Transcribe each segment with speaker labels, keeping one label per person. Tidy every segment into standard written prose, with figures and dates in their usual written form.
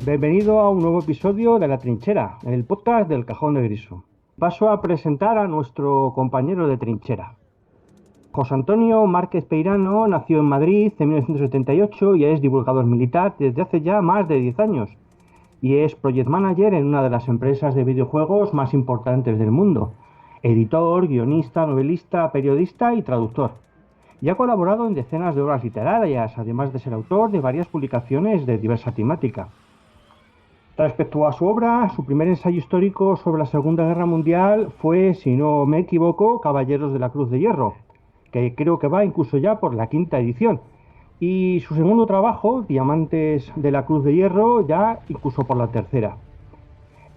Speaker 1: Bienvenido a un nuevo episodio de La Trinchera, el podcast del Cajón de Griso. Paso a presentar a nuestro compañero de trinchera. José Antonio Márquez Peirano nació en Madrid en 1978 y es divulgador militar desde hace ya más de 10 años. Y es project manager en una de las empresas de videojuegos más importantes del mundo. Editor, guionista, novelista, periodista y traductor. Y ha colaborado en decenas de obras literarias, además de ser autor de varias publicaciones de diversa temática. Respecto a su obra, su primer ensayo histórico sobre la Segunda Guerra Mundial fue, si no me equivoco, Caballeros de la Cruz de Hierro, que creo que va incluso ya por la quinta edición. Y su segundo trabajo, Diamantes de la Cruz de Hierro, ya incluso por la tercera.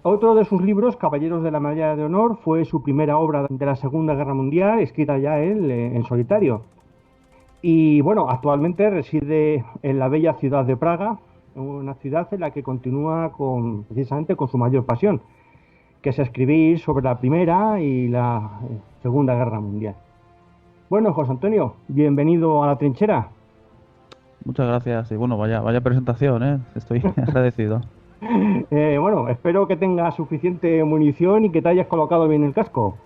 Speaker 1: Otro de sus libros, Caballeros de la Medalla de Honor, fue su primera obra de la Segunda Guerra Mundial, escrita ya él en solitario. Y bueno, actualmente reside en la bella ciudad de Praga, una ciudad en la que continúa precisamente con su mayor pasión, que es escribir sobre la Primera y la Segunda Guerra Mundial. Bueno, José Antonio, bienvenido a La Trinchera.
Speaker 2: Muchas gracias. Y bueno, vaya presentación, ¿eh? Estoy agradecido.
Speaker 1: Bueno, espero que tengas suficiente munición y que te hayas colocado bien el casco.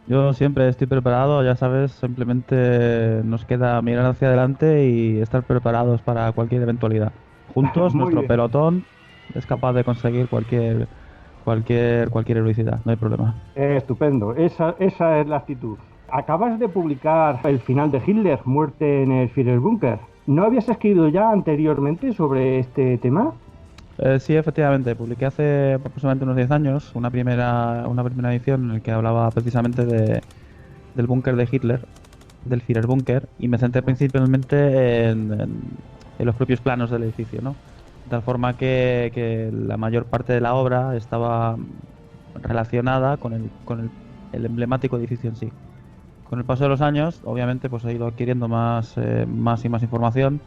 Speaker 2: Yo siempre estoy preparado, ya sabes, simplemente nos queda mirar hacia adelante y estar preparados para cualquier eventualidad. Juntos,
Speaker 1: Muy
Speaker 2: nuestro
Speaker 1: bien.
Speaker 2: pelotón es capaz de conseguir cualquier heroicidad, no hay problema.
Speaker 1: Estupendo, esa es la actitud. Acabas de publicar El final de Hitler, muerte en el Führerbunker. ¿No habías escrito ya anteriormente sobre este tema?
Speaker 2: Sí, efectivamente, publiqué hace aproximadamente unos 10 años una primera edición en la que hablaba precisamente del búnker de Hitler, del Führerbunker, y me centré principalmente en los propios planos del edificio, ¿no? De tal forma que la mayor parte de la obra estaba relacionada con el emblemático edificio en sí. Con el paso de los años, obviamente, pues he ido adquiriendo más y más información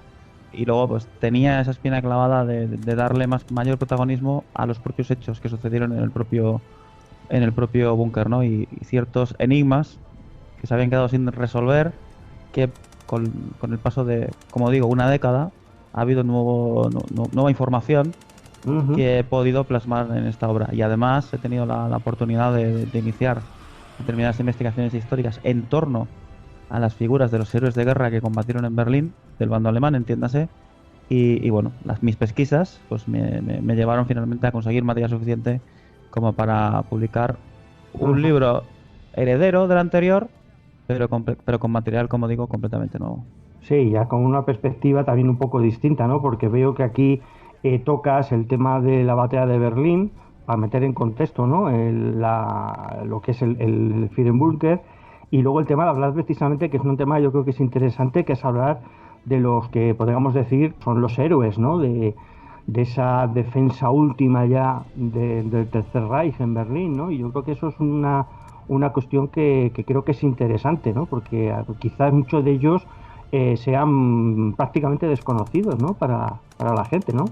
Speaker 2: y luego pues tenía esa espina clavada de darle mayor protagonismo a los propios hechos que sucedieron en el propio búnker, ¿no? Y ciertos enigmas que se habían quedado sin resolver, que con el paso de, como digo, una década, ha habido nueva información
Speaker 1: Ujú.
Speaker 2: que he podido plasmar en esta obra. Y además he tenido la oportunidad de iniciar determinadas investigaciones históricas en torno a las figuras de los héroes de guerra que combatieron en Berlín, del bando alemán, entiéndase. Y bueno, mis pesquisas pues me llevaron finalmente a conseguir material suficiente como para publicar un
Speaker 1: Ajá.
Speaker 2: libro heredero del anterior, pero con material, como digo, completamente nuevo.
Speaker 1: Sí, ya con una perspectiva también un poco distinta, ¿no? Porque veo que aquí tocas el tema de la batalla de Berlín para meter en contexto, ¿no? Lo que es el Führerbunker y luego el tema de hablar precisamente, que es un tema yo creo que es interesante, que es hablar de los que podríamos decir son los héroes, ¿no? De esa defensa última ya del Tercer Reich en Berlín, ¿no? Y yo creo que eso es una cuestión que creo que es interesante, ¿no? Porque quizás muchos de ellos sean prácticamente desconocidos, ¿no? Para la gente, ¿no?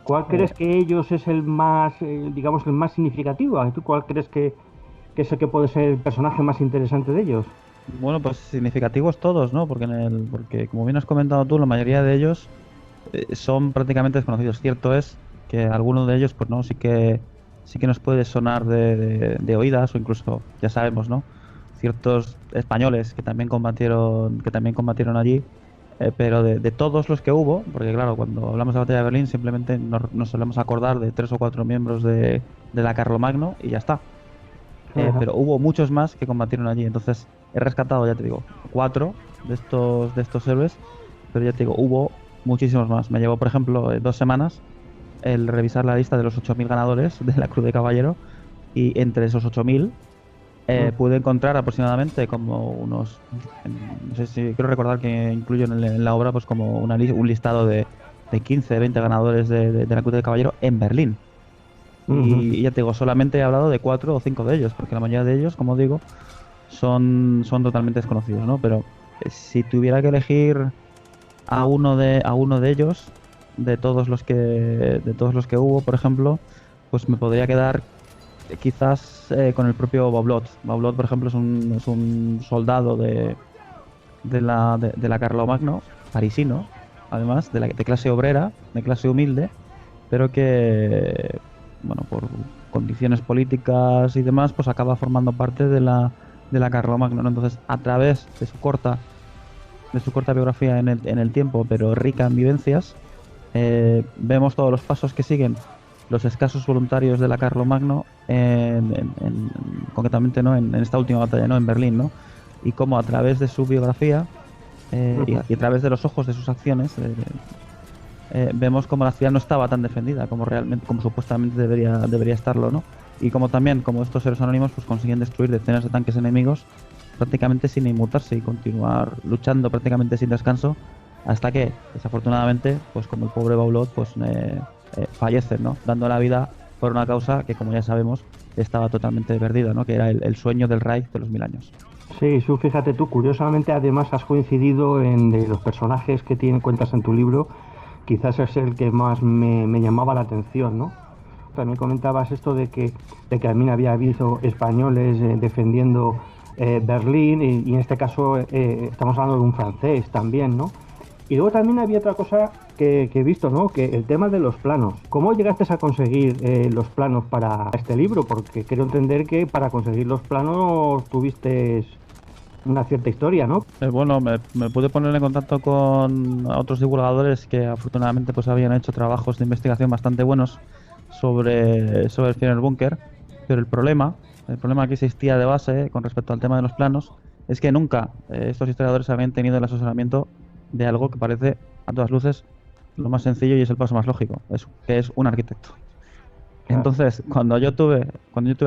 Speaker 1: ¿Cuál
Speaker 2: Eh,
Speaker 1: crees que ellos es el más, digamos, el más significativo? ¿Tú cuál crees que es el que puede ser el personaje más interesante de ellos?
Speaker 2: bueno, pues significativos todos, ¿no? Porque como bien has comentado tú, la mayoría de ellos son prácticamente desconocidos. Cierto es que alguno de ellos, pues no, sí que nos puede sonar de oídas o incluso, ya sabemos, ¿no? Ciertos españoles que también combatieron allí, pero de todos los que hubo, porque claro, cuando hablamos de la batalla de Berlín simplemente nos solemos acordar de 3 o 4 miembros de la Carlomagno y ya está.
Speaker 1: Ajá.
Speaker 2: Pero hubo muchos más que combatieron allí, entonces he rescatado, ya te digo, 4 de estos héroes, pero ya te digo, hubo muchísimos más. Me llevó, por ejemplo, 2 semanas el revisar la lista de los 8.000 ganadores de la Cruz de Caballero y entre esos 8.000
Speaker 1: Mm.
Speaker 2: pude encontrar aproximadamente como unos, no sé si quiero recordar que incluyo en la obra pues como un listado de 15, 20 ganadores de la Cruz de Caballero en Berlín.
Speaker 1: Ujú.
Speaker 2: Y ya te digo, solamente he hablado de 4 o 5 de ellos, porque la mayoría de ellos, como digo, son totalmente desconocidos, ¿no? Pero si tuviera que elegir a uno de ellos, de todos los que hubo, por ejemplo, pues me podría quedar quizás con el propio Bablot. Bablot, por ejemplo, es un soldado de la Carlomagno, parisino, además, de clase obrera, de clase humilde, pero que, bueno, por condiciones políticas y demás, pues acaba formando parte de la Carlomagno, ¿no? Entonces, a través de su corta biografía en el tiempo, pero rica en vivencias, vemos todos los pasos que siguen los escasos voluntarios de la Carlomagno, concretamente, ¿no? En esta última batalla, ¿no? En Berlín, ¿no? Y cómo a través de su biografía y a través de los ojos de sus acciones, vemos como la ciudad no estaba tan defendida como realmente, como supuestamente debería estarlo, ¿no? Y como también, como estos héroes anónimos, pues consiguen destruir decenas de tanques enemigos prácticamente sin inmutarse y continuar luchando prácticamente sin descanso hasta que, desafortunadamente, pues como el pobre Baulot, pues fallece, ¿no? Dando la vida por una causa que, como ya sabemos, estaba totalmente perdida, ¿no? Que era el sueño del Reich de los 1000 años.
Speaker 1: Sí, fíjate tú, curiosamente además has coincidido en de los personajes que cuentas en tu libro, quizás es el que más me llamaba la atención, ¿no? También comentabas esto de que también había habido españoles defendiendo Berlín y en este caso estamos hablando de un francés también, ¿no? Y luego también había otra cosa que he visto, ¿no? Que el tema de los planos. ¿Cómo llegaste a conseguir los planos para este libro? Porque quiero entender que para conseguir los planos tuviste una cierta historia, ¿no?
Speaker 2: Bueno, me pude poner en contacto con otros divulgadores que afortunadamente pues habían hecho trabajos de investigación bastante buenos sobre el Führerbunker, pero el problema que existía de base con respecto al tema de los planos es que nunca estos historiadores habían tenido el asesoramiento de algo que parece a todas luces lo más sencillo y es el paso más lógico, que es un arquitecto.
Speaker 1: Claro.
Speaker 2: Entonces, cuando yo tuve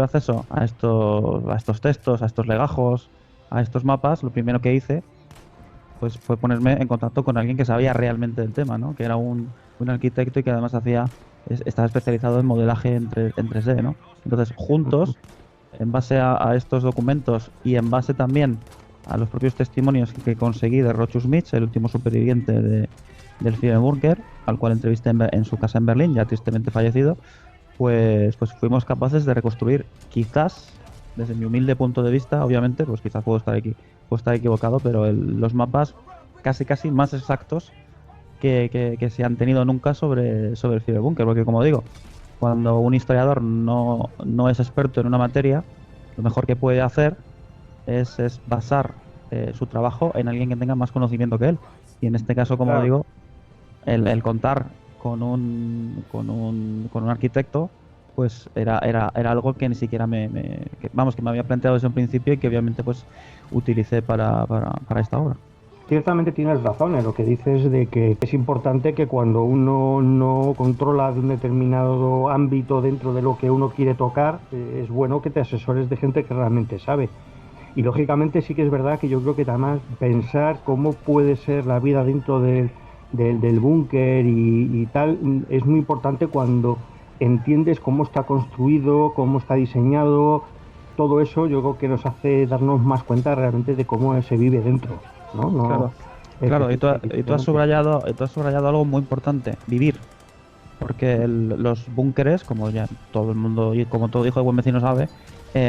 Speaker 2: acceso a estos textos, a estos legajos, a estos mapas, lo primero que hice pues fue ponerme en contacto con alguien que sabía realmente del tema, ¿no? Que era un arquitecto y que además estaba especializado en modelaje en 3D, ¿no? Entonces, juntos, en base a estos documentos y en base también a los propios testimonios que conseguí de Rochus Mitch, el último superviviente del Führerbunker, al cual entrevisté en su casa en Berlín, ya tristemente fallecido, pues fuimos capaces de reconstruir, quizás, desde mi humilde punto de vista, obviamente, pues quizás puedo estar equivocado, pero los mapas casi más exactos que se han tenido nunca sobre el Führerbunker, porque como digo, cuando un historiador no es experto en una materia, lo mejor que puede hacer es basar su trabajo en alguien que tenga más conocimiento que él. Y en este caso, como
Speaker 1: Claro.
Speaker 2: digo, el contar con un arquitecto, pues era algo que ni siquiera que me había planteado desde un principio y que obviamente pues utilicé para esta obra.
Speaker 1: Ciertamente tienes razón en lo que dices de que es importante que cuando uno no controla de un determinado ámbito dentro de lo que uno quiere tocar, es bueno que te asesores de gente que realmente sabe. Y lógicamente sí que es verdad que yo creo que además pensar cómo puede ser la vida dentro del búnker y tal es muy importante cuando entiendes cómo está construido, cómo está diseñado, todo eso yo creo que nos hace darnos más cuenta realmente de cómo se vive dentro, ¿no?
Speaker 2: Claro, y tú has subrayado algo muy importante, vivir. Porque los búnkeres, como ya todo el mundo y como todo hijo de buen vecino sabe,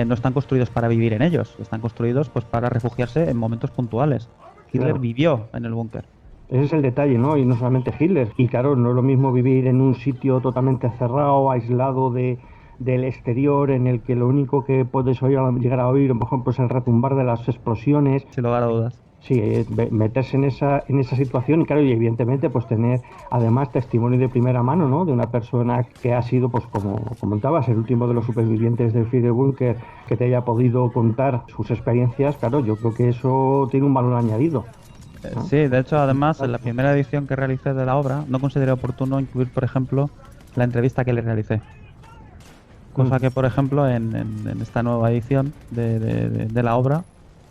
Speaker 2: no están construidos para vivir en ellos, están construidos pues para refugiarse en momentos puntuales. Hitler
Speaker 1: Claro.
Speaker 2: vivió en el búnker.
Speaker 1: Ese es el detalle, ¿no? Y no solamente Hitler. Y claro, no es lo mismo vivir en un sitio totalmente cerrado, aislado del exterior, en el que lo único que puedes llegar a oír, por ejemplo, es el retumbar de las explosiones.
Speaker 2: Sin lugar a dudas.
Speaker 1: Sí, meterse en esa situación y claro, y evidentemente pues tener además testimonio de primera mano, ¿no? De una persona que ha sido, pues como comentabas, el último de los supervivientes del Führerbunker, que te haya podido contar sus experiencias, claro, yo creo que eso tiene un valor añadido. ¿No?
Speaker 2: Sí, de hecho, además, en la primera edición que realicé de la obra, no consideré oportuno incluir, por ejemplo, la entrevista que le realicé. Cosa que, por ejemplo, en esta nueva edición de la obra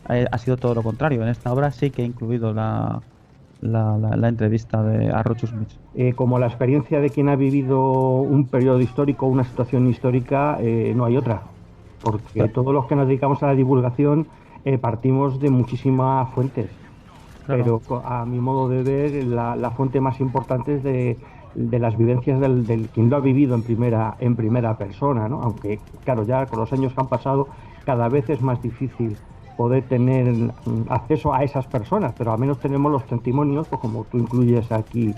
Speaker 2: ha sido todo lo contrario. En esta obra sí que he incluido la entrevista a Rochus Mitch.
Speaker 1: Como la experiencia de quien ha vivido un periodo histórico, una situación histórica, no hay otra. Porque todos los que nos dedicamos a la divulgación partimos de muchísimas fuentes. Claro. Pero a mi modo de ver, la fuente más importante es de las vivencias del quien lo ha vivido en primera persona, ¿no? Aunque, claro, ya con los años que han pasado, cada vez es más difícil poder tener acceso a esas personas, pero al menos tenemos los testimonios, pues como tú incluyes aquí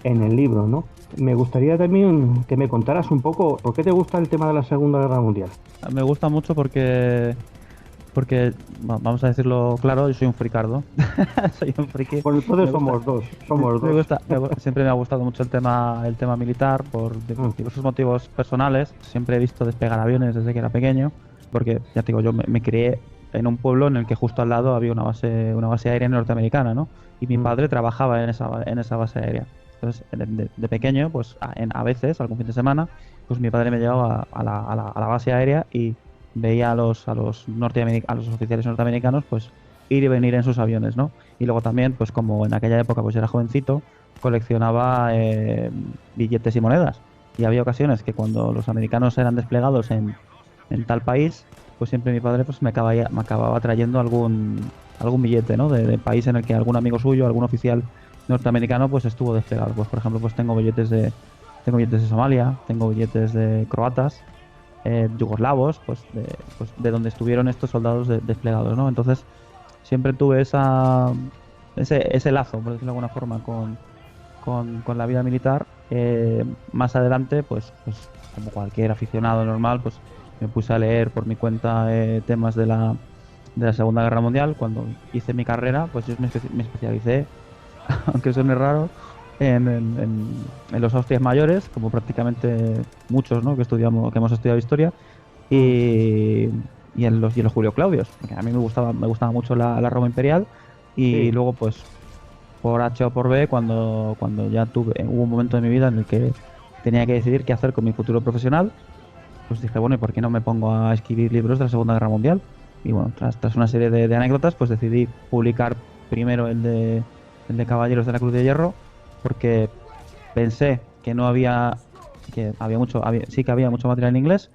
Speaker 1: en el libro, ¿no? Me gustaría también que me contaras un poco por qué te gusta el tema de la Segunda Guerra Mundial.
Speaker 2: Me gusta mucho porque vamos a decirlo claro, yo soy un fricardo. Soy un friki.
Speaker 1: Bueno,
Speaker 2: Me
Speaker 1: entonces
Speaker 2: gusta,
Speaker 1: somos
Speaker 2: me
Speaker 1: dos.
Speaker 2: gusta, siempre me ha gustado mucho el tema militar por
Speaker 1: Mm,
Speaker 2: diversos motivos personales. Siempre he visto despegar aviones desde que era pequeño, porque ya te digo, yo me crié en un pueblo en el que justo al lado había una base aérea norteamericana, ¿no? Y mi
Speaker 1: mm,
Speaker 2: padre trabajaba en esa base aérea. Entonces, de pequeño, pues a veces, algún fin de semana, pues mi padre me llevaba a la base aérea y veía a los oficiales norteamericanos, pues ir y venir en sus aviones, ¿no? Y luego también, pues como en aquella época pues yo era jovencito, coleccionaba billetes y monedas. Y había ocasiones que cuando los americanos eran desplegados en tal país, pues siempre mi padre pues me acababa trayendo algún billete, ¿no? De país en el que algún amigo suyo, algún oficial norteamericano, pues estuvo desplegado. Pues por ejemplo, pues tengo billetes de Somalia, tengo billetes de croatas, yugoslavos, pues de donde estuvieron estos soldados desplegados, ¿no? Entonces siempre tuve ese lazo, por decirlo de alguna forma, con la vida militar. Más adelante, pues como cualquier aficionado normal, pues me puse a leer por mi cuenta temas de la Segunda Guerra Mundial. Cuando hice mi carrera, pues yo me especialicé, aunque suene raro, en los Austrias mayores, como prácticamente muchos, ¿no? Que hemos estudiado historia,
Speaker 1: mm.
Speaker 2: y, y en los Julio Claudios, porque a mí me gustaba mucho la Roma imperial, y
Speaker 1: Sí,
Speaker 2: luego pues por H o por B, cuando ya hubo un momento de mi vida en el que tenía que decidir qué hacer con mi futuro profesional, pues dije, bueno, ¿y por qué no me pongo a escribir libros de la Segunda Guerra Mundial? Y bueno, tras una serie de anécdotas, pues decidí publicar primero el de Caballeros de la Cruz de Hierro, porque pensé que no había, que había mucho, sí que había mucho material en inglés,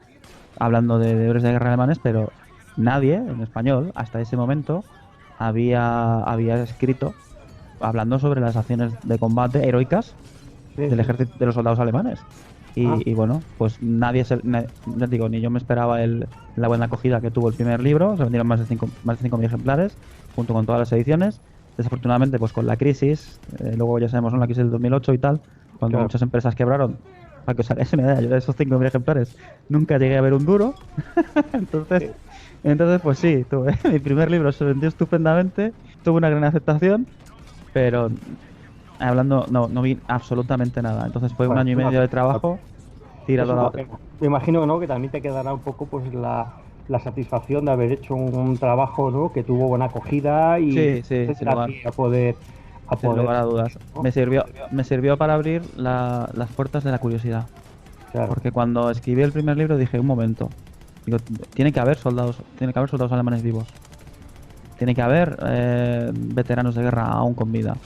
Speaker 2: hablando de héroes de guerra alemanes, pero nadie en español hasta ese momento había escrito hablando sobre las acciones de combate heroicas
Speaker 1: sí,
Speaker 2: del
Speaker 1: sí.
Speaker 2: ejército de los soldados alemanes.
Speaker 1: Ah,
Speaker 2: Y bueno, pues ya digo, ni yo me esperaba la buena acogida que tuvo el primer libro. Se vendieron más de 5.000 ejemplares, junto con todas las ediciones. Desafortunadamente, pues con la crisis, luego ya sabemos, ¿no? La crisis del 2008 y tal, cuando
Speaker 1: claro.
Speaker 2: muchas empresas quebraron, para que os hagáis una idea, yo de esos 5.000 ejemplares nunca llegué a ver un duro. entonces,
Speaker 1: Sí.
Speaker 2: entonces, pues sí, mi primer libro se vendió estupendamente, tuvo una gran aceptación, pero hablando, no vi absolutamente nada. Entonces fue un
Speaker 1: Bueno,
Speaker 2: año y
Speaker 1: es una
Speaker 2: medio de
Speaker 1: pena.
Speaker 2: trabajo
Speaker 1: Es
Speaker 2: tirado a
Speaker 1: una
Speaker 2: la...
Speaker 1: pena. Me imagino, ¿no? Que también te quedará un poco pues la satisfacción de haber hecho un trabajo, ¿no? Que tuvo buena acogida y
Speaker 2: Sí, sí,
Speaker 1: te da pie a
Speaker 2: sin
Speaker 1: poder
Speaker 2: lugar a
Speaker 1: seguir,
Speaker 2: dudas.
Speaker 1: ¿no?
Speaker 2: Me sirvió para abrir las puertas de la curiosidad.
Speaker 1: Claro.
Speaker 2: Porque cuando escribí el primer libro dije, un momento, digo, tiene que haber soldados alemanes vivos. Tiene que haber veteranos de guerra aún con vida.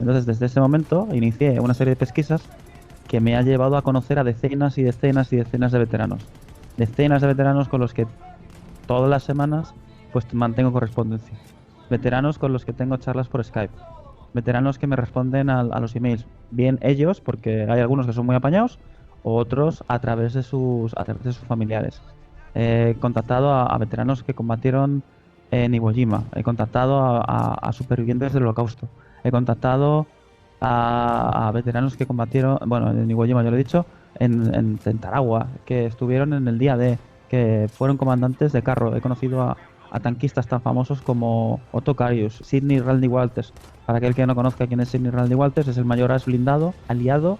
Speaker 2: Entonces, desde ese momento inicié una serie de pesquisas que me ha llevado a conocer a decenas y decenas y decenas de veteranos. Decenas de veteranos con los que todas las semanas pues mantengo correspondencia. Veteranos con los que tengo charlas por Skype. Veteranos que me responden a los emails. Bien ellos, porque hay algunos que son muy apañados, o otros a través de sus familiares. He contactado a veteranos que combatieron en Iwo Jima. He contactado a supervivientes del Holocausto. He contactado a veteranos que combatieron, bueno, en Iwo Jima ya lo he dicho, en Taragua, que estuvieron en el día D, que fueron comandantes de carro. He conocido a tanquistas tan famosos como Otto Carius, Sidney Randy Walters. Para aquel que no conozca quién es Sidney Randy Walters, es el mayor as blindado aliado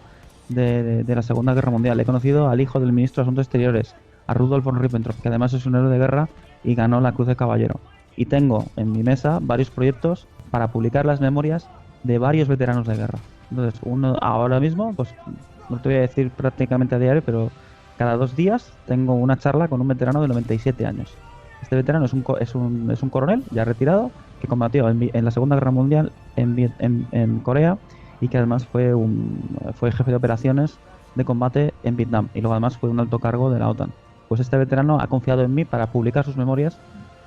Speaker 2: de la Segunda Guerra Mundial. He conocido al hijo del ministro de Asuntos Exteriores, a Rudolf von Ribbentrop, que además es un héroe de guerra y ganó la Cruz de Caballero. Y tengo en mi mesa varios proyectos para publicar las memorias de varios veteranos de guerra. Entonces, uno ahora mismo, pues no te voy a decir prácticamente a diario, pero cada 2 días tengo una charla con un veterano de 97 años. Este veterano es un coronel ya retirado que combatió en la Segunda Guerra Mundial en Corea, y que además fue jefe de operaciones de combate en Vietnam, y luego además fue un alto cargo de la OTAN. Pues este veterano ha confiado en mí para publicar sus memorias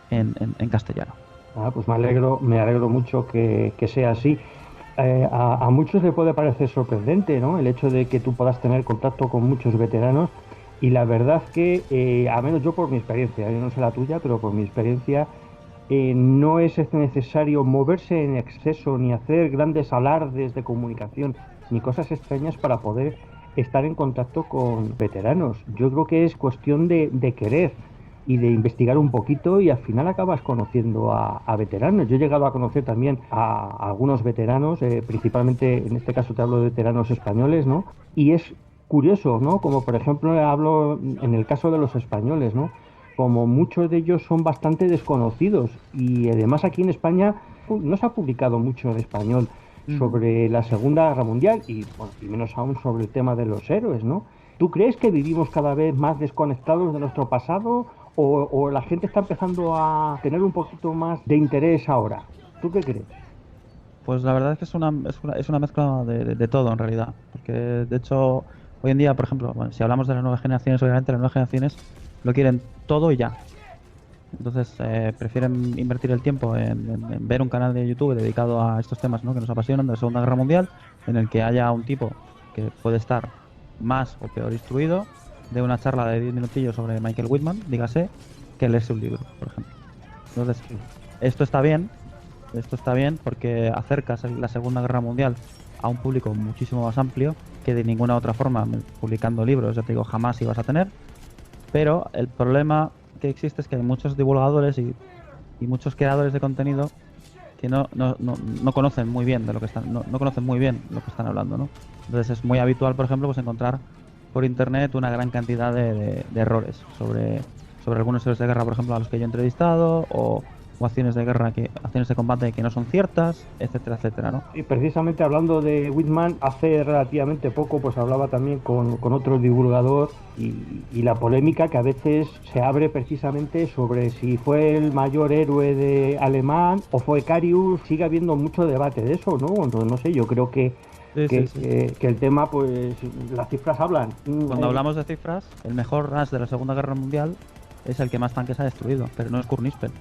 Speaker 2: en castellano.
Speaker 1: Ah, pues me alegro mucho que sea así. A muchos le puede parecer sorprendente, ¿no? El hecho de que tú puedas tener contacto con muchos veteranos y la verdad que, a menos yo por mi experiencia, yo no sé la tuya, pero por mi experiencia, no es necesario moverse en exceso ni hacer grandes alardes de comunicación, ni cosas extrañas para poder estar en contacto con veteranos. Yo creo que es cuestión de querer y de investigar un poquito y al final acabas conociendo a veteranos. Yo he llegado a conocer también a algunos veteranos, principalmente en este caso te hablo de veteranos españoles, ¿no? Y es curioso, ¿no? Como por ejemplo hablo en el caso de los españoles, ¿no? Como muchos de ellos son bastante desconocidos y además aquí en España no se ha publicado mucho en español
Speaker 2: Ujú.
Speaker 1: sobre la Segunda Guerra Mundial y, bueno, y menos aún sobre el tema de los héroes, ¿no? ¿Tú crees que vivimos cada vez más desconectados de nuestro pasado o la gente está empezando a tener un poquito más de interés ahora? ¿Tú qué crees?
Speaker 2: Pues la verdad es que es una mezcla de todo en realidad. Porque de hecho, hoy en día, por ejemplo, bueno, si hablamos de las nuevas generaciones, obviamente las nuevas generaciones lo quieren todo y ya. Entonces prefieren invertir el tiempo en ver un canal de YouTube dedicado a estos temas, ¿no?, que nos apasionan de la Segunda Guerra Mundial, en el que haya un tipo que puede estar más o peor instruido de una charla de 10 minutillos sobre Michael Whitman, dígase, que leerse un libro, por ejemplo. Entonces,
Speaker 1: Sí.
Speaker 2: esto está bien, esto está bien porque acercas la Segunda Guerra Mundial a un público muchísimo más amplio que de ninguna otra forma, publicando libros, ya te digo, jamás ibas a tener. Pero el problema que existe es que hay muchos divulgadores y muchos creadores de contenido que no conocen muy bien de lo que están, no conocen muy bien lo que están hablando, ¿no? Entonces es muy habitual, por ejemplo, pues encontrar por internet una gran cantidad de errores sobre algunos héroes de guerra, por ejemplo, a los que yo he entrevistado, o acciones de guerra acciones de combate que no son ciertas, etcétera, etcétera, ¿no?
Speaker 1: Y precisamente hablando de Whitman, hace relativamente poco pues hablaba también con otro divulgador y la polémica que a veces se abre precisamente sobre si fue el mayor héroe de alemán o fue Carius. Sigue habiendo mucho debate de eso, ¿no? Entonces, no sé, yo creo
Speaker 2: Sí, sí, sí.
Speaker 1: que el tema, pues las cifras hablan.
Speaker 2: Cuando hablamos de cifras, el mejor Rush de la Segunda Guerra Mundial es el que más tanques ha destruido, pero no es Kurt Nispel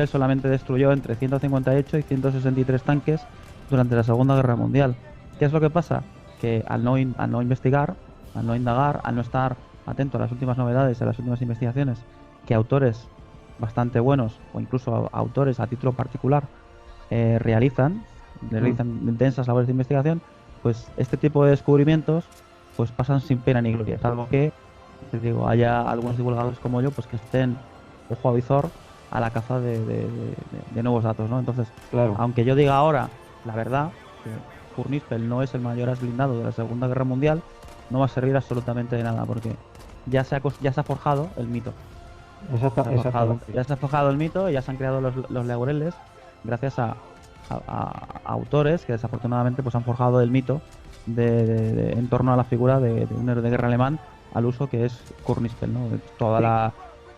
Speaker 2: solamente destruyó entre 158 y 163 tanques durante la Segunda Guerra Mundial. ¿Qué es lo que pasa? Que al no investigar, al no indagar, al no estar atento a las últimas novedades, a las últimas investigaciones que autores bastante buenos o incluso autores a título particular realizan,
Speaker 1: Mm,
Speaker 2: realizan intensas labores de investigación, pues este tipo de descubrimientos pues pasan sin pena ni gloria, salvo que, te digo, haya algunos divulgadores como yo pues que estén ojo a visor a la caza de nuevos datos, ¿no? Entonces,
Speaker 1: claro.
Speaker 2: aunque yo diga ahora la verdad, que Kurt Nispel no es el mayor as blindado de la Segunda Guerra Mundial, no va a servir absolutamente de nada, porque ya se ha forjado el mito.
Speaker 1: Exactamente.
Speaker 2: Ya se ha forjado el mito y ya se han creado los laureles gracias a autores que desafortunadamente pues han forjado el mito en torno a la figura de un héroe de guerra alemán al uso que es Kurt Nispel, ¿no?
Speaker 1: Sí,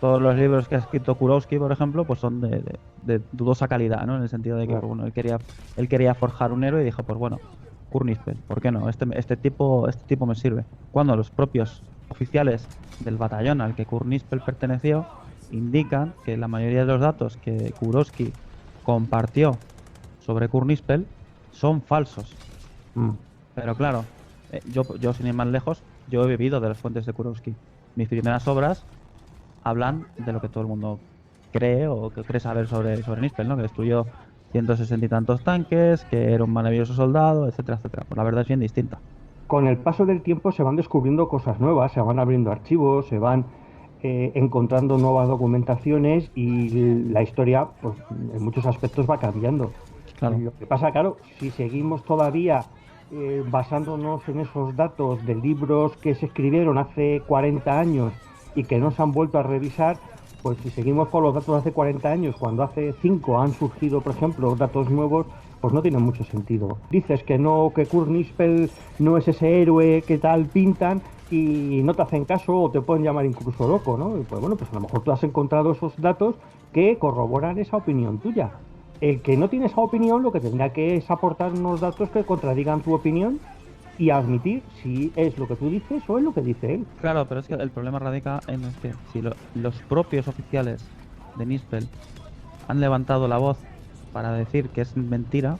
Speaker 2: Todos los libros que ha escrito Kurowski, por ejemplo, pues son de dudosa calidad, ¿no? En el sentido de que, pues,
Speaker 1: claro.
Speaker 2: bueno, él quería forjar un héroe y dijo, pues bueno, Kurt Nispel, ¿por qué no? Este tipo me sirve. Cuando los propios oficiales del batallón al que Kurt Nispel perteneció indican que la mayoría de los datos que Kurowski compartió sobre Kurt Nispel son falsos.
Speaker 1: Mm.
Speaker 2: Pero claro, yo sin ir más lejos, yo he bebido de las fuentes de Kurowski. Mis primeras obras hablan de lo que todo el mundo cree o que cree saber sobre Nispel, ¿no? Que destruyó 160 y tantos tanques, que era un maravilloso soldado, etcétera, etcétera. Pues la verdad es bien distinta.
Speaker 1: Con el paso del tiempo se van descubriendo cosas nuevas, se van abriendo archivos, se van encontrando nuevas documentaciones y la historia, pues, en muchos aspectos va cambiando.
Speaker 2: Claro.
Speaker 1: Lo que pasa, claro, si seguimos todavía basándonos en esos datos de libros que se escribieron hace 40 años y que no se han vuelto a revisar, pues si seguimos con los datos de hace 40 años, cuando hace 5 han surgido, por ejemplo, datos nuevos, pues no tiene mucho sentido. Dices que no, que Kurt Nispel no es ese héroe que tal pintan y no te hacen caso o te pueden llamar incluso loco, ¿no? Y pues bueno, pues a lo mejor tú has encontrado esos datos que corroboran esa opinión tuya. El que no tiene esa opinión lo que tendrá que es aportar unos datos que contradigan tu opinión y admitir si es lo que tú dices o es lo que dice él.
Speaker 2: Claro, pero es que el problema radica en que si los propios oficiales de Nispel han levantado la voz para decir que es mentira,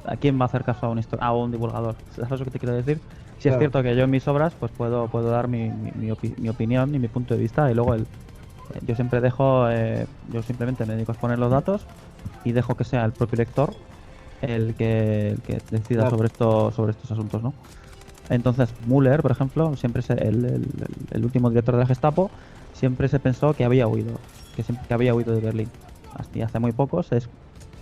Speaker 2: ¿a quién va a hacer caso a un divulgador? ¿Sabes lo que te quiero decir? Si es
Speaker 1: Claro.
Speaker 2: cierto que yo en mis obras pues puedo dar mi opinión y mi punto de vista y luego yo siempre yo simplemente me dedico a exponer los datos y dejo que sea el propio lector el que decida
Speaker 1: Claro.
Speaker 2: sobre estos asuntos, ¿no? Entonces, Müller, por ejemplo, el último director de la Gestapo, siempre se pensó que había huido, que había huido de Berlín. Hasta hace muy poco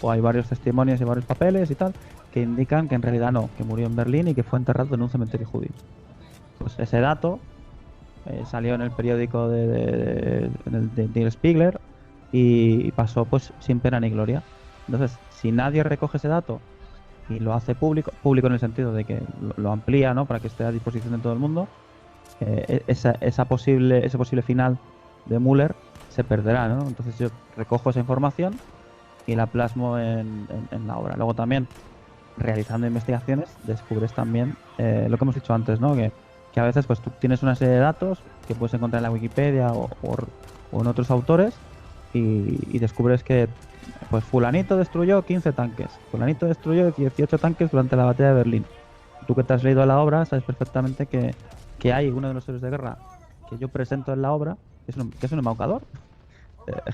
Speaker 2: o hay varios testimonios y varios papeles y tal que indican que en realidad no, que murió en Berlín y que fue enterrado en un cementerio judío. Pues ese dato salió en el periódico de Der Spiegel y pasó pues sin pena ni gloria. Entonces, si nadie recoge ese dato y lo hace público, público en el sentido de que lo amplía, ¿no? Para que esté a disposición de todo el mundo, ese posible final de Müller se perderá, ¿no? Entonces yo recojo esa información y la plasmo en la obra. Luego también, realizando investigaciones, descubres también lo que hemos dicho antes, ¿no? Que a veces pues tú tienes una serie de datos que puedes encontrar en la Wikipedia o en otros autores y descubres que pues fulanito destruyó 15 tanques, fulanito destruyó 18 tanques durante la batalla de Berlín. Tú que te has leído la obra sabes perfectamente que hay uno de los héroes de guerra que yo presento en la obra, que es un embaucador,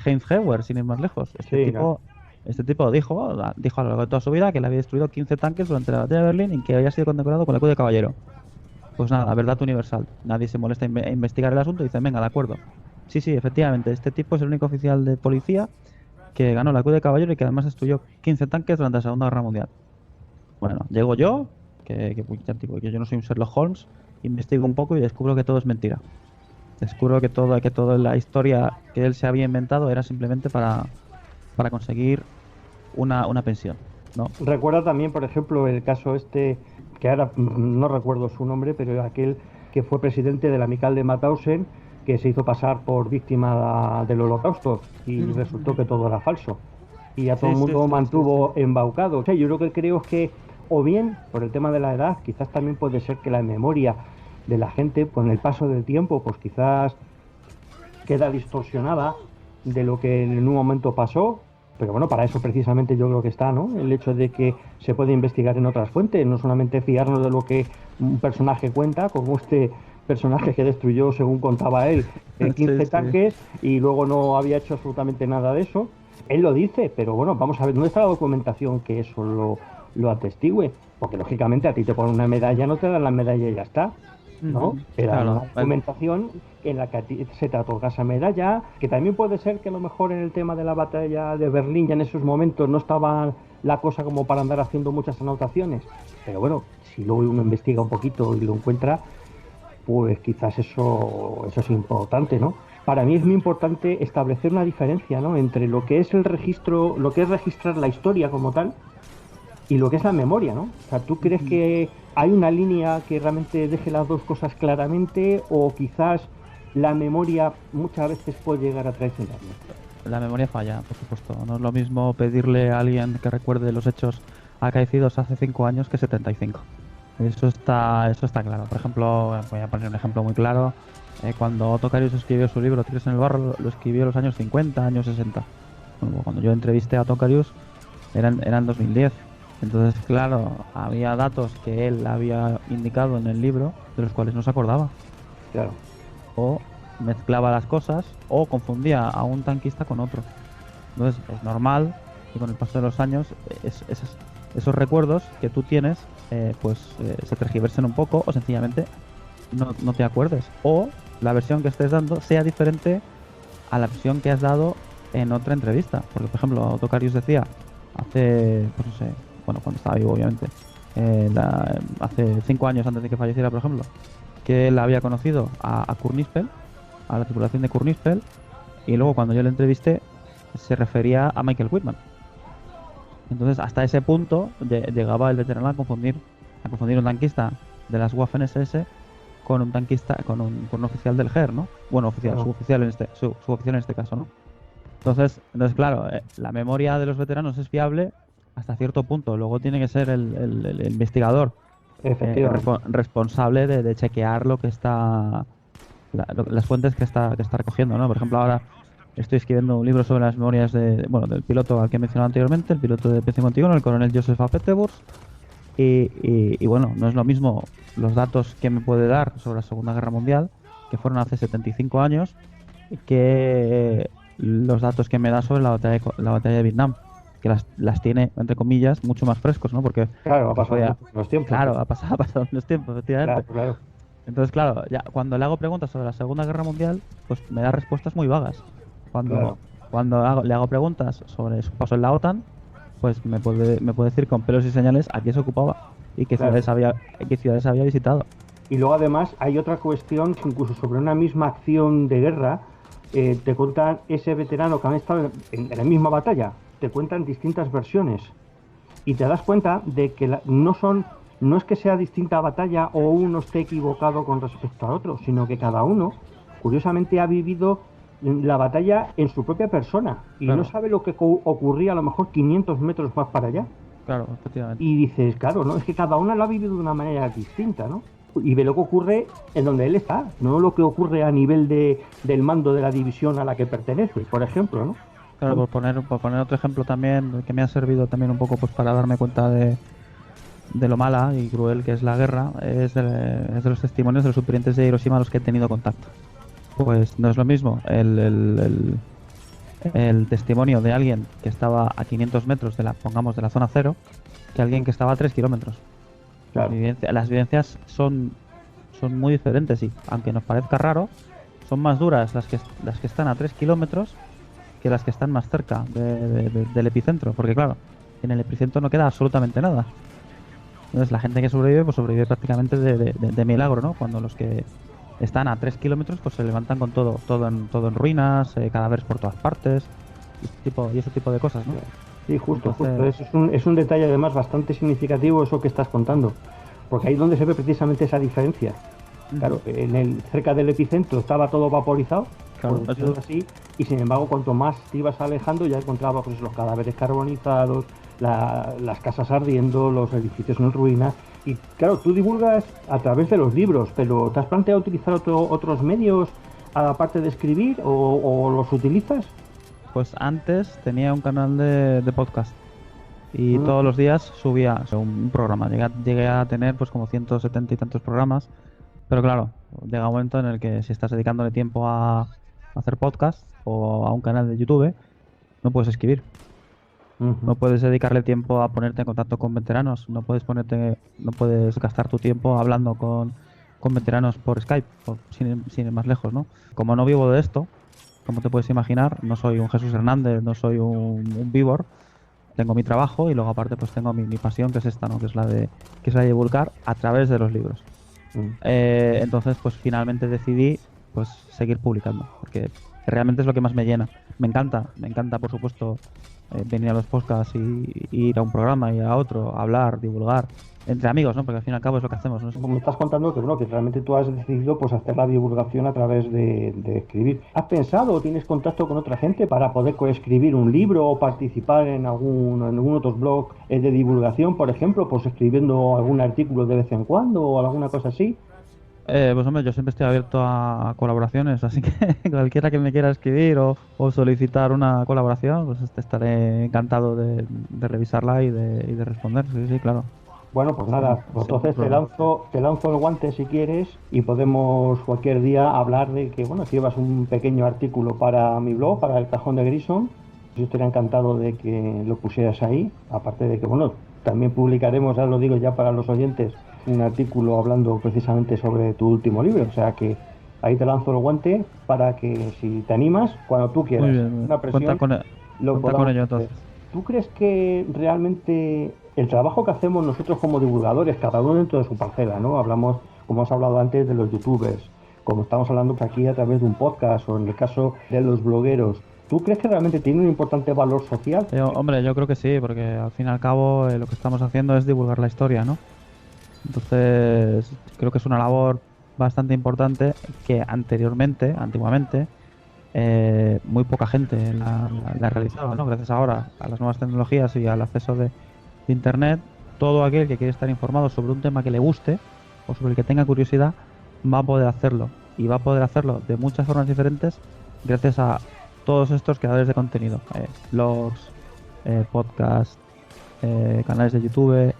Speaker 2: Heinz Heuer, sin ir más lejos.
Speaker 1: Sí, claro.
Speaker 2: Este tipo dijo a lo largo de toda su vida que le había destruido 15 tanques durante la batalla de Berlín y que había sido condecorado con la Cruz de Caballero. Pues nada, verdad universal. Nadie se molesta a investigar el asunto y dicen, venga, de acuerdo. Sí, sí, efectivamente, este tipo es el único oficial de policía que ganó la Cruz de Caballero y que además destruyó 15 tanques durante la Segunda Guerra Mundial. Bueno, llego yo, pues, ya digo, que yo no soy un Sherlock Holmes, investigo un poco y descubro que todo es mentira. Descubro que toda la historia que él se había inventado era simplemente para conseguir una pensión, ¿no?
Speaker 1: Recuerda también, por ejemplo, el caso este, que ahora no recuerdo su nombre, pero aquel que fue presidente de la Amical de Mauthausen, que se hizo pasar por víctima del Holocausto y resultó que todo era falso. Y a todo
Speaker 2: Sí,
Speaker 1: el
Speaker 2: sí,
Speaker 1: mundo
Speaker 2: sí, sí, sí.
Speaker 1: mantuvo embaucado. O sea, yo lo que creo es que, o bien, por el tema de la edad, quizás también puede ser que la memoria de la gente, con el paso del tiempo, pues quizás queda distorsionada de lo que en un momento pasó, pero bueno, para eso precisamente yo creo que está, ¿no? El hecho de que se puede investigar en otras fuentes, no solamente fiarnos de lo que un personaje cuenta, como este personaje que destruyó, según contaba él,
Speaker 2: Sí,
Speaker 1: 15
Speaker 2: sí.
Speaker 1: tanques y luego no había hecho absolutamente nada de eso. Él lo dice, pero bueno, vamos a ver, ¿dónde está la documentación que eso lo atestigüe? Porque lógicamente a ti te ponen una medalla, no te dan la medalla y ya está, ¿no? Te dan una
Speaker 2: Claro,
Speaker 1: documentación en la que a ti se te otorga esa medalla, que también puede ser que a lo mejor en el tema de la batalla de Berlín ya en esos momentos no estaba la cosa como para andar haciendo muchas anotaciones, pero bueno, si luego uno investiga un poquito y lo encuentra, pues quizás eso es importante, ¿no? Para mí es muy importante establecer una diferencia, ¿no? Entre lo que es el registro, lo que es registrar la historia como tal y lo que es la memoria, ¿no? O sea, ¿tú crees que hay una línea que realmente deje las dos cosas claramente o quizás la memoria muchas veces puede llegar a traicionarnos?
Speaker 2: la memoria falla, por supuesto. No es lo mismo pedirle a alguien que recuerde los hechos acaecidos hace 5 años que 75. Eso está claro. Por ejemplo, voy a poner un ejemplo muy claro. Cuando Otto Carius escribió su libro Tigres en el barro, lo escribió en los años 50, años 60. Bueno, cuando yo entrevisté a Otto Carius, eran 2010. Entonces, claro, había datos que él había indicado en el libro de los cuales no se acordaba.
Speaker 1: Claro,
Speaker 2: O mezclaba las cosas o confundía a un tanquista con otro. Entonces es normal que con el paso de los años esos recuerdos que tú tienes se tergiversen un poco o sencillamente no te acuerdes. O la versión que estés dando sea diferente a la versión que has dado en otra entrevista. Porque, por ejemplo, Otto Carius decía hace, pues no sé, bueno, cuando estaba vivo, obviamente, hace 5 años antes de que falleciera, por ejemplo, que él había conocido a Kurt Nispel, a la tripulación de Kurt Nispel, y luego cuando yo le entrevisté se refería a Michael Whitman. Entonces, hasta ese punto llegaba el veterano a confundir un tanquista de las Waffen SS con un tanquista, con un oficial del GER, ¿no? Bueno, oficial,
Speaker 1: claro.
Speaker 2: suboficial en este caso, ¿no? Entonces claro, la memoria de los veteranos es fiable hasta cierto punto. Luego tiene que ser el investigador
Speaker 1: Efectivamente.
Speaker 2: responsable de chequear lo que está, las fuentes que está recogiendo, ¿no? Por ejemplo, ahora estoy escribiendo un libro sobre las memorias del piloto al que he mencionado anteriormente, el piloto de P-51, el coronel Joseph A. Pettiburs. Y bueno, no es lo mismo los datos que me puede dar sobre la Segunda Guerra Mundial, que fueron hace 75 años, que los datos que me da sobre la batalla de Vietnam. que las tiene, entre comillas, mucho más frescos, ¿no? Porque
Speaker 1: Claro, ha
Speaker 2: pues,
Speaker 1: pasado
Speaker 2: oye,
Speaker 1: los tiempos.
Speaker 2: claro, ha pasado menos tiempo, efectivamente.
Speaker 1: Claro, claro.
Speaker 2: Entonces, claro, ya cuando le hago preguntas sobre la Segunda Guerra Mundial, pues me da respuestas muy vagas. Cuando,
Speaker 1: Claro.
Speaker 2: le hago preguntas sobre su paso en la OTAN, pues me puede decir con pelos y señales a qué se ocupaba y
Speaker 1: Claro.
Speaker 2: qué ciudades había visitado.
Speaker 1: Y luego además hay otra cuestión que incluso sobre una misma acción de guerra, te cuentan ese veterano que han estado en la misma batalla, te cuentan distintas versiones y te das cuenta de que no es que sea distinta batalla o uno esté equivocado con respecto al otro, sino que cada uno, curiosamente, ha vivido la batalla en su propia persona y no
Speaker 2: Claro,
Speaker 1: sabe lo que ocurría a lo mejor 500 metros más para allá.
Speaker 2: claro, efectivamente.
Speaker 1: Y dices, claro, ¿no? Es que cada uno lo ha vivido de una manera distinta, ¿no? Y ve lo que ocurre en donde él está, no lo que ocurre a nivel del mando de la división a la que pertenece, por ejemplo, ¿no?
Speaker 2: Claro, por poner otro ejemplo también, que me ha servido también un poco pues para darme cuenta de lo mala y cruel que es la guerra, es de los testimonios de los supervivientes de Hiroshima a los que he tenido contacto. Pues no es lo mismo el testimonio de alguien que estaba a 500 metros pongamos, de la zona cero, que alguien que estaba a 3 kilómetros.
Speaker 1: Claro,
Speaker 2: Las vivencias son muy diferentes y, aunque nos parezca raro, son más duras las que están a 3 kilómetros que las que están más cerca del epicentro, porque claro, en el epicentro no queda absolutamente nada. Entonces la gente que sobrevive, pues sobrevive prácticamente de milagro, ¿no? Cuando los que están a 3 kilómetros, pues se levantan con todo en ruinas, cadáveres por todas partes, y ese tipo de cosas, ¿no?
Speaker 1: sí, justo,
Speaker 2: Entonces,
Speaker 1: justo. Es un detalle además bastante significativo eso que estás contando, porque ahí es donde se ve precisamente esa diferencia. Claro, cerca del epicentro estaba todo vaporizado,
Speaker 2: claro,
Speaker 1: por decirlo así, y sin embargo, cuanto más te ibas alejando, ya encontrabas pues, los cadáveres carbonizados, las casas ardiendo, los edificios en ruinas. Y claro, tú divulgas a través de los libros, pero ¿te has planteado utilizar otros medios aparte de escribir o los utilizas?
Speaker 2: pues antes tenía un canal de podcast y
Speaker 1: Mm,
Speaker 2: todos los días subía un programa. Llegué a tener pues como 170 y tantos programas, pero claro, llega un momento en el que si estás dedicándole tiempo a hacer podcast o a un canal de YouTube, no puedes escribir.
Speaker 1: ujú.
Speaker 2: No puedes dedicarle tiempo a ponerte en contacto con veteranos, no puedes gastar tu tiempo hablando con veteranos por Skype, sin ir más lejos, ¿no? Como no vivo de esto, como te puedes imaginar, no soy un Jesús Hernández, no soy un víbor, tengo mi trabajo y luego aparte pues tengo mi pasión, que es esta, ¿no? Que es la de divulgar a través de los libros.
Speaker 1: Mm.
Speaker 2: Entonces pues finalmente decidí pues seguir publicando, porque realmente es lo que más me llena. Me encanta por supuesto venir a los podcasts y ir a un programa y a otro, hablar, divulgar, entre amigos, ¿no? Porque al fin y al cabo es lo que hacemos, ¿no?
Speaker 1: Como me estás contando que bueno, que realmente tú has decidido pues hacer la divulgación a través de escribir. ¿Has pensado o tienes contacto con otra gente para poder coescribir un libro o participar en algún otro blog de divulgación, por ejemplo, pues escribiendo algún artículo de vez en cuando o alguna cosa así?
Speaker 2: Pues hombre, yo siempre estoy abierto a colaboraciones, así que cualquiera que me quiera escribir o solicitar una colaboración, pues estaré encantado de revisarla y de responder, sí, sí, claro.
Speaker 1: Bueno, pues nada, pues
Speaker 2: Sin ningún
Speaker 1: entonces
Speaker 2: problema.
Speaker 1: te lanzo el guante si quieres y podemos cualquier día hablar de que, bueno, si llevas un pequeño artículo para mi blog, para el Cajón de Grison, yo estaría encantado de que lo pusieras ahí, aparte de que, bueno, también publicaremos, ya lo digo ya para los oyentes, un artículo hablando precisamente sobre tu último libro, o sea que ahí te lanzo el guante para que si te animas, cuando tú
Speaker 2: Muy
Speaker 1: quieras,
Speaker 2: bien, muy bien.
Speaker 1: una presión, lo
Speaker 2: Cuenta con
Speaker 1: podamos
Speaker 2: ello
Speaker 1: hacer.
Speaker 2: entonces.
Speaker 1: ¿Tú crees que realmente el trabajo que hacemos nosotros como divulgadores, cada uno dentro de su parcela, ¿no? Hablamos, como has hablado antes, de los youtubers, como estamos hablando pues, aquí a través de un podcast o en el caso de los blogueros, ¿tú crees que realmente tiene un importante valor social?
Speaker 2: Hombre, yo creo que sí, porque al fin y al cabo lo que estamos haciendo es divulgar la historia, ¿no? Entonces, creo que es una labor bastante importante que antiguamente, muy poca gente la realizaba, ¿no? Gracias ahora a las nuevas tecnologías y al acceso de Internet, todo aquel que quiere estar informado sobre un tema que le guste o sobre el que tenga curiosidad va a poder hacerlo. Y va a poder hacerlo de muchas formas diferentes gracias a todos estos creadores de contenido. Blogs, podcasts, canales de YouTube,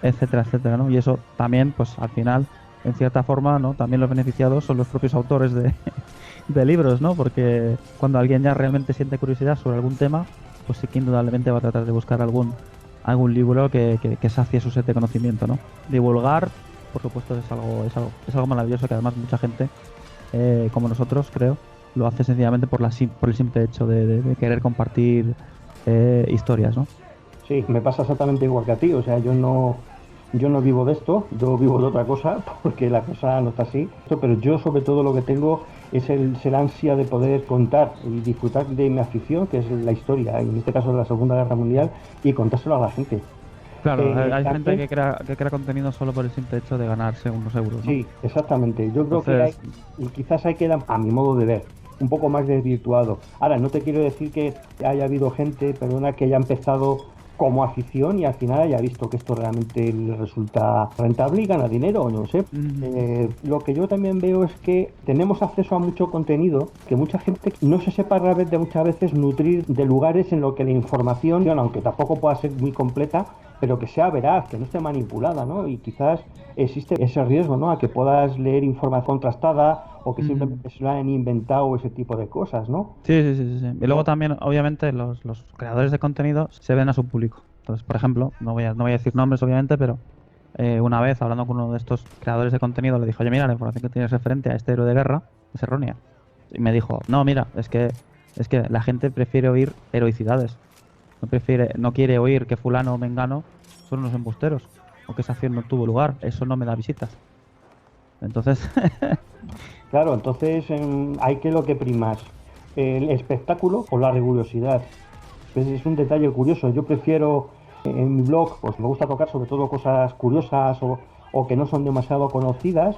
Speaker 2: etcétera, etcétera, ¿no? Y eso también, pues al final, en cierta forma, ¿no? También los beneficiados son los propios autores de libros, ¿no? Porque cuando alguien ya realmente siente curiosidad sobre algún tema, pues sí que indudablemente va a tratar de buscar algún libro que sacie su sed de conocimiento, ¿no? Divulgar, por supuesto, es algo maravilloso que además mucha gente, como nosotros, creo, lo hace sencillamente por el simple hecho de querer compartir historias, ¿no?
Speaker 1: Sí, me pasa exactamente igual que a ti, o sea, yo no vivo de esto, yo vivo de otra cosa, porque la cosa no está así, pero yo sobre todo lo que tengo es el ansia de poder contar y disfrutar de mi afición, que es la historia, en este caso de la Segunda Guerra Mundial, y contárselo a la gente.
Speaker 2: Claro, hay gente
Speaker 1: También,
Speaker 2: que crea contenido solo por el simple hecho de ganarse unos euros, ¿no?
Speaker 1: sí, exactamente, yo creo que hay,
Speaker 2: Entonces,
Speaker 1: y quizás hay que, a mi modo de ver, un poco más desvirtuado. Ahora, no te quiero decir que haya habido gente, perdona, que haya empezado como afición y al final haya visto que esto realmente le resulta rentable y gana dinero, no sé.
Speaker 2: mm,
Speaker 1: Lo que yo también veo es que tenemos acceso a mucho contenido que mucha gente no se sepa realmente muchas veces nutrir de lugares en los que la información, aunque tampoco pueda ser muy completa, pero que sea veraz, que no esté manipulada, ¿no? Y quizás existe ese riesgo, ¿no? A que puedas leer información contrastada o que
Speaker 2: mm.
Speaker 1: simplemente se lo hayan inventado ese tipo de cosas, ¿no?
Speaker 2: Sí, sí, sí, sí, sí. Y luego también, obviamente, los creadores de contenido se ven a su público. Entonces, por ejemplo, no voy a decir nombres, obviamente, pero una vez hablando con uno de estos creadores de contenido, le dije, oye, mira, la información que tienes referente a este héroe de guerra es errónea. Y me dijo, no, mira, es que la gente prefiere oír heroicidades. No quiere oír que fulano o mengano son unos embusteros o que esa acción no tuvo lugar. Eso no me da visitas. Entonces,
Speaker 1: Claro, entonces hay que lo que primas, el espectáculo o la rigurosidad. Es un detalle curioso. Yo prefiero en mi blog, pues me gusta tocar sobre todo cosas curiosas o que no son demasiado conocidas,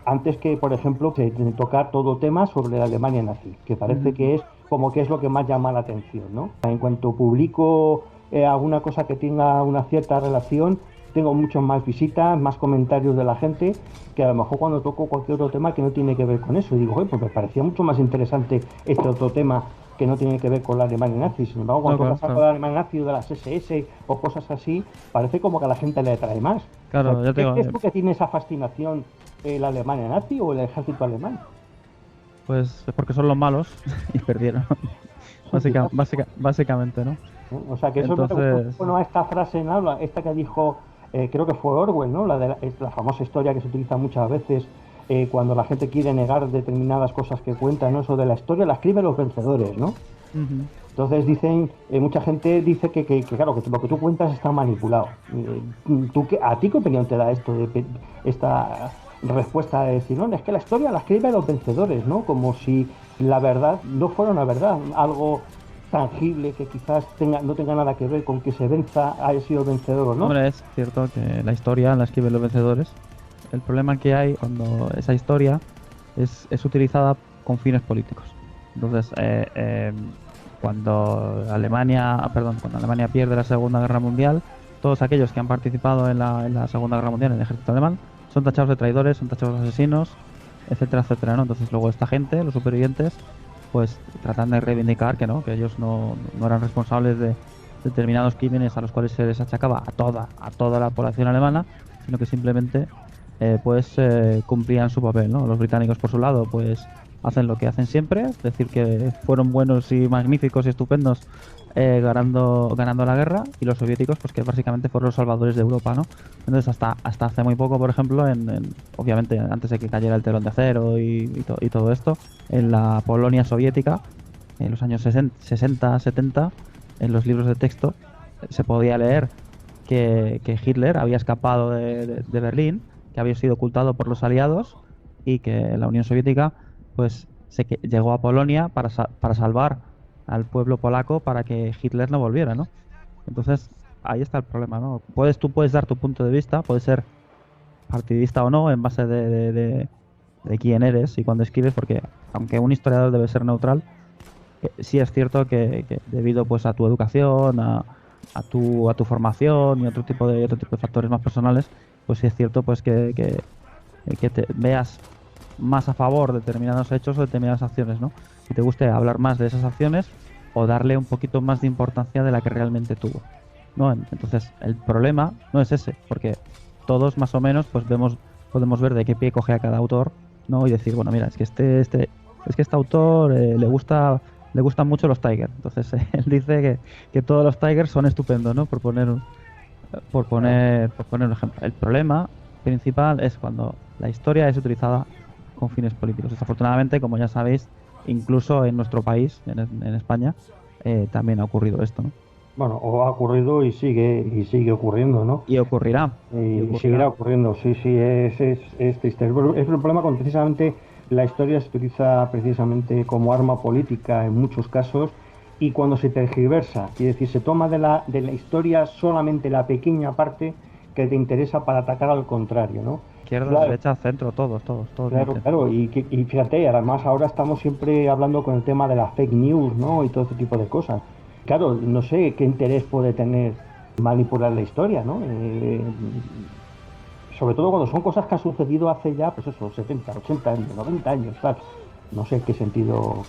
Speaker 1: antes que, por ejemplo, tocar todo tema sobre la Alemania nazi, que parece
Speaker 2: ujú,
Speaker 1: que es como que es lo que más llama la atención, ¿no? En cuanto publico alguna cosa que tenga una cierta relación, tengo muchos más visitas, más comentarios de la gente, que a lo mejor cuando toco cualquier otro tema que no tiene que ver con eso, digo, pues me parecía mucho más interesante este otro tema que no tiene que ver con la Alemania nazi. Sin embargo,
Speaker 2: no,
Speaker 1: cuando
Speaker 2: claro,
Speaker 1: tocas algo
Speaker 2: claro.
Speaker 1: de la Alemania nazi o de las SS o cosas así, parece como que a la gente le atrae más. O sea,
Speaker 2: Claro, ya te
Speaker 1: ¿qué
Speaker 2: digo,
Speaker 1: crees tú que tiene esa fascinación la Alemania nazi o el ejército alemán?
Speaker 2: pues es porque son los malos y perdieron.
Speaker 1: Quizás,
Speaker 2: Básicamente, ¿no?
Speaker 1: ¿no? O sea, que eso me recuerda un
Speaker 2: Entonces,
Speaker 1: poco, ¿no?, a esta frase en habla, esta que dijo, creo que fue Orwell, ¿no? La famosa historia que se utiliza muchas veces cuando la gente quiere negar determinadas cosas que cuentan, ¿no? Eso de la historia la escriben los vencedores, ¿no?
Speaker 2: ujú.
Speaker 1: Entonces dicen, mucha gente dice claro, que lo que tú cuentas está manipulado. ¿A ti qué opinión te da esto esta respuesta de decir, no, es que la historia la escriben los vencedores, ¿no? Como si la verdad no fuera una verdad, algo tangible que quizás no tenga nada que ver con que se venza, haya sido vencedor o no.
Speaker 2: Hombre, es cierto que la historia la escriben los vencedores. El problema que hay cuando esa historia es utilizada con fines políticos. Entonces, cuando Alemania pierde la Segunda Guerra Mundial, todos aquellos que han participado en la Segunda Guerra Mundial en el ejército alemán son tachados de traidores, son tachados de asesinos, etcétera, etcétera, ¿no? Entonces luego esta gente, los supervivientes, pues tratan de reivindicar que no, que ellos no eran responsables de determinados crímenes a los cuales se les achacaba a toda la población alemana, sino que simplemente cumplían su papel, ¿no? Los británicos por su lado pues hacen lo que hacen siempre, es decir que fueron buenos y magníficos y estupendos ganando la guerra, y los soviéticos pues que básicamente fueron los salvadores de Europa, ¿no? Entonces hasta hace muy poco, por ejemplo, obviamente antes de que cayera el telón de acero y todo esto, en la Polonia soviética, en los años 60, 70, en los libros de texto se podía leer que Hitler había escapado de Berlín, que había sido ocultado por los aliados y que la Unión Soviética pues llegó a Polonia para salvar al pueblo polaco para que Hitler no volviera, ¿no? Entonces ahí está el problema, ¿no? Tú puedes dar tu punto de vista, puedes ser partidista o no en base de quién eres y cuándo escribes, porque aunque un historiador debe ser neutral, sí es cierto que debido pues a tu educación, a tu formación y otro tipo de factores más personales, pues sí es cierto pues que te veas más a favor de determinados hechos o determinadas acciones, ¿no? Y te guste hablar más de esas acciones o darle un poquito más de importancia de la que realmente tuvo, ¿no? Entonces, el problema no es ese, porque todos más o menos pues podemos ver de qué pie coge a cada autor, ¿no? Y decir, bueno, mira, es que este autor le gustan mucho los Tigers. Entonces él dice que todos los Tigers son estupendos, ¿no? Por poner un ejemplo. El problema principal es cuando la historia es utilizada con fines políticos. Desafortunadamente, como ya sabéis, incluso en nuestro país, en España, también ha ocurrido esto, ¿no?
Speaker 1: Bueno, o ha ocurrido y sigue ocurriendo, ¿no?
Speaker 2: Y ocurrirá.
Speaker 1: Y seguirá ocurriendo, sí, sí, es triste. Es el problema cuando precisamente la historia se utiliza precisamente como arma política en muchos casos y cuando se tergiversa, quiere decir, se toma de la historia solamente la pequeña parte que te interesa para atacar al contrario, ¿no?
Speaker 2: Izquierda,
Speaker 1: Claro,
Speaker 2: derecha, centro, todos
Speaker 1: claro,
Speaker 2: meten.
Speaker 1: claro, y fíjate, además ahora estamos siempre hablando con el tema de las fake news, ¿no? Y todo ese tipo de cosas. Claro, no sé qué interés puede tener manipular la historia, ¿no? Sobre todo cuando son cosas que han sucedido hace ya, pues eso, 70, 80 años, 90 años, tal. No sé qué sentido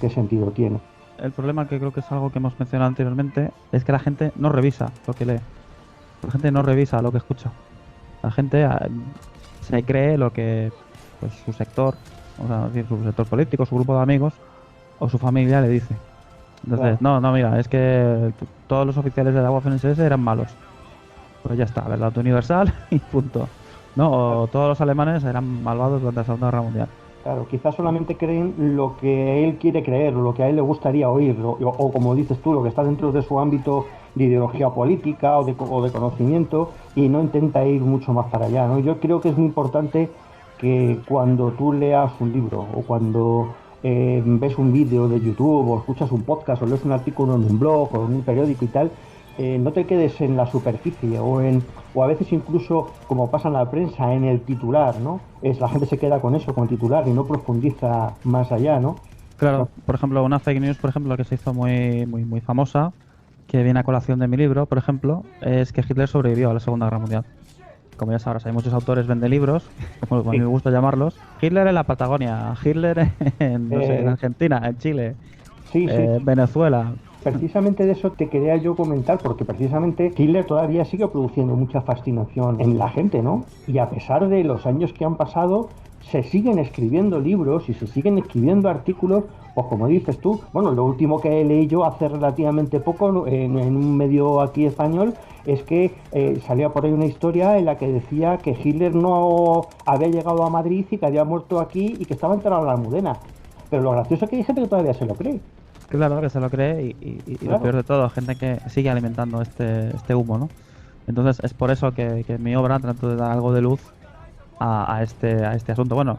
Speaker 1: tiene.
Speaker 2: El problema, que creo que es algo que hemos mencionado anteriormente, es que la gente no revisa lo que lee. La gente no revisa lo que escucha. La gente se cree lo que pues su sector, o sea, es decir, su sector político, su grupo de amigos o su familia le dice. Entonces,
Speaker 1: Claro.
Speaker 2: no, mira, es que todos los oficiales de la Waffen-SS eran malos. Pues ya está, verdad universal y punto. No, o todos los alemanes eran malvados durante la Segunda Guerra Mundial.
Speaker 1: Claro, quizás solamente creen lo que él quiere creer, lo que a él le gustaría oír, o como dices tú, lo que está dentro de su ámbito de ideología política o de conocimiento, y no intenta ir mucho más para allá, ¿no? Yo creo que es muy importante que cuando tú leas un libro o cuando ves un vídeo de YouTube o escuchas un podcast o lees un artículo en un blog o en un periódico y tal, no te quedes en la superficie o a veces incluso, como pasa en la prensa, en el titular, ¿no? La gente se queda con eso, con el titular y no profundiza más allá, ¿no?
Speaker 2: Claro, por ejemplo, una fake news, por ejemplo, que se hizo muy famosa, que viene a colación de mi libro, por ejemplo, es que Hitler sobrevivió a la Segunda Guerra Mundial. Como ya sabrás, hay muchos autores vende libros, como a mí
Speaker 1: Sí.
Speaker 2: me gusta llamarlos. Hitler en la Patagonia, Hitler en, no sé, en
Speaker 1: Eh,
Speaker 2: Argentina, en Chile,
Speaker 1: sí, sí,
Speaker 2: Venezuela.
Speaker 1: precisamente de eso te quería yo comentar, porque precisamente Hitler todavía sigue produciendo mucha fascinación en la gente, ¿no? Y a pesar de los años que han pasado, se siguen escribiendo libros y se siguen escribiendo artículos, pues como dices tú, bueno, lo último que leí yo hace relativamente poco ¿no? en un medio aquí español es que salía por ahí una historia en la que decía que Hitler no había llegado a Madrid y que había muerto aquí y que estaba enterrado en la Almudena. Pero lo gracioso es que hay gente que todavía se lo cree.
Speaker 2: Claro que se lo cree y lo
Speaker 1: Claro.
Speaker 2: peor de todo, gente que sigue alimentando este humo, ¿no? Entonces es por eso que en mi obra trato de dar algo de luz a este asunto. Bueno,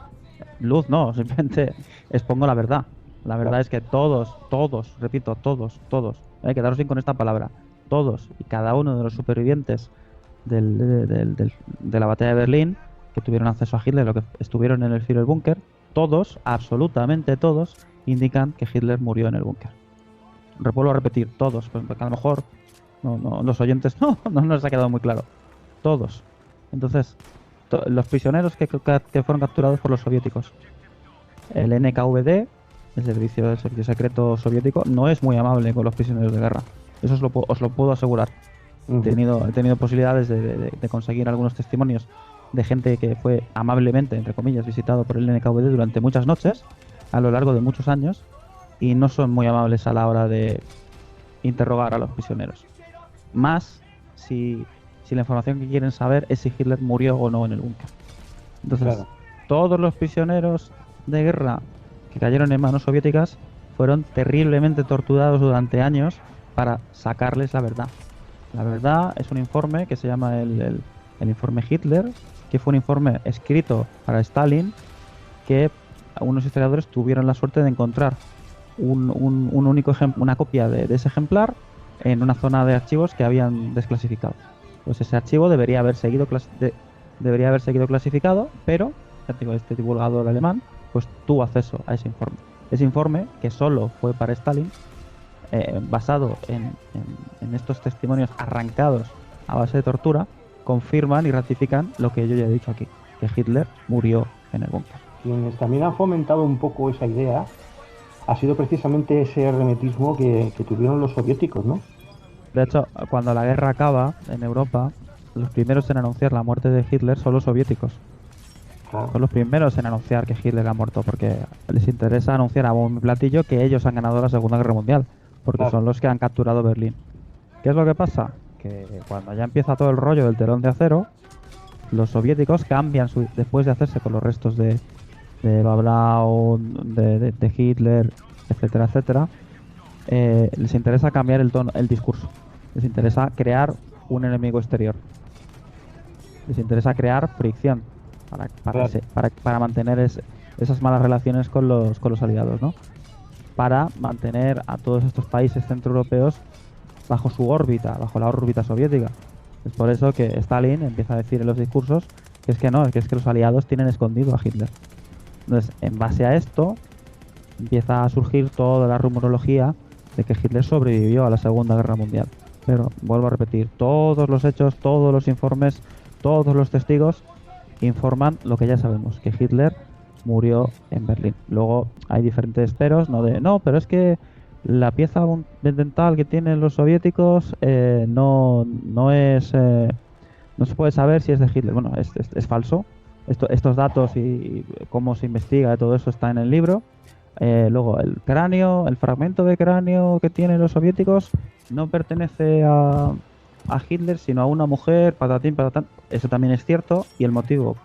Speaker 2: luz no, simplemente expongo la verdad. La verdad
Speaker 1: Claro.
Speaker 2: es que todos, repito, todos, quedaros bien con esta palabra, todos y cada uno de los supervivientes de la batalla de Berlín, que tuvieron acceso a Hitler, lo que estuvieron en el Führerbunker, todos, absolutamente todos, indican que Hitler murió en el búnker. Vuelvo a repetir, todos, porque a lo mejor los oyentes no nos ha quedado muy claro. Todos. Entonces, los prisioneros que fueron capturados por los soviéticos. El NKVD, el servicio secreto soviético, no es muy amable con los prisioneros de guerra. Eso os lo puedo asegurar. He
Speaker 1: Ujú.
Speaker 2: tenido posibilidades de conseguir algunos testimonios de gente que fue amablemente, entre comillas, visitado por el NKVD durante muchas noches, a lo largo de muchos años, y no son muy amables a la hora de interrogar a los prisioneros. Más si la información que quieren saber es si Hitler murió o no en el búnker. Entonces,
Speaker 1: Claro.
Speaker 2: todos los prisioneros de guerra que cayeron en manos soviéticas fueron terriblemente torturados durante años para sacarles la verdad. La verdad es un informe que se llama el informe Hitler, que fue un informe escrito para Stalin, que algunos historiadores tuvieron la suerte de encontrar un único una copia de ese ejemplar en una zona de archivos que habían desclasificado. Pues ese archivo debería haber seguido clasificado, pero ya te digo, este divulgador alemán pues tuvo acceso a ese informe. Ese informe, que solo fue para Stalin, basado en estos testimonios arrancados a base de tortura, confirman y ratifican lo que yo ya he dicho aquí, que Hitler murió en el búnker.
Speaker 1: Quienes también han fomentado un poco esa idea ha sido precisamente ese hermetismo que tuvieron los soviéticos, ¿no?
Speaker 2: De hecho, cuando la guerra acaba en Europa, los primeros en anunciar la muerte de Hitler son los soviéticos.
Speaker 1: Claro.
Speaker 2: Son los primeros en anunciar que Hitler ha muerto, porque les interesa anunciar a bombo y platillo que ellos han ganado la Segunda Guerra Mundial, porque
Speaker 1: Claro.
Speaker 2: son los que han capturado Berlín. ¿Qué es lo que pasa? Que cuando ya empieza todo el rollo del telón de acero, los soviéticos cambian, después de hacerse con los restos de Eva Braun, de Hitler, etcétera, etcétera, les interesa cambiar el tono, el discurso. Les interesa crear un enemigo exterior. Les interesa crear fricción
Speaker 1: Claro.
Speaker 2: para mantener esas malas relaciones con los aliados, ¿no? Para mantener a todos estos países centroeuropeos bajo su órbita, bajo la órbita soviética. Es por eso que Stalin empieza a decir en los discursos que es que no, que es que los aliados tienen escondido a Hitler. Entonces, en base a esto, empieza a surgir toda la rumorología de que Hitler sobrevivió a la Segunda Guerra Mundial. Pero, vuelvo a repetir, todos los hechos, todos los informes, todos los testigos informan lo que ya sabemos, que Hitler murió en Berlín. Luego hay diferentes peros, no, pero es que la pieza dental que tienen los soviéticos no es... no se puede saber si es de Hitler. Bueno, es falso. Estos datos y cómo se investiga y todo eso está en el libro. Luego, el cráneo, el fragmento de cráneo que tienen los soviéticos no pertenece a Hitler, sino a una mujer, patatín, patatán. Eso también es cierto, y el motivo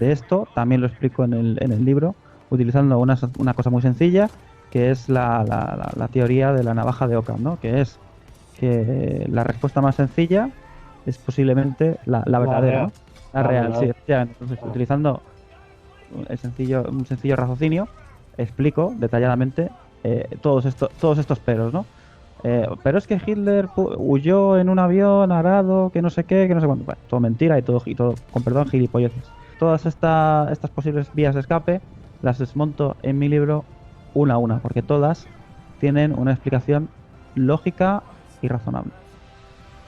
Speaker 2: de esto también lo explico en el libro, utilizando una cosa muy sencilla, que es la teoría de la navaja de Occam, ¿no? Que es que la respuesta más sencilla es posiblemente la verdadera, ¿no? La real, sí, efectivamente. Entonces, utilizando un sencillo raciocinio, explico detalladamente todos estos peros, ¿no? Pero es que Hitler huyó en un avión arado, que no sé qué, que no sé cuánto. Bueno, todo mentira y todo, con perdón, gilipolleces. Todas estas posibles vías de escape las desmonto en mi libro una a una, porque todas tienen una explicación lógica y razonable.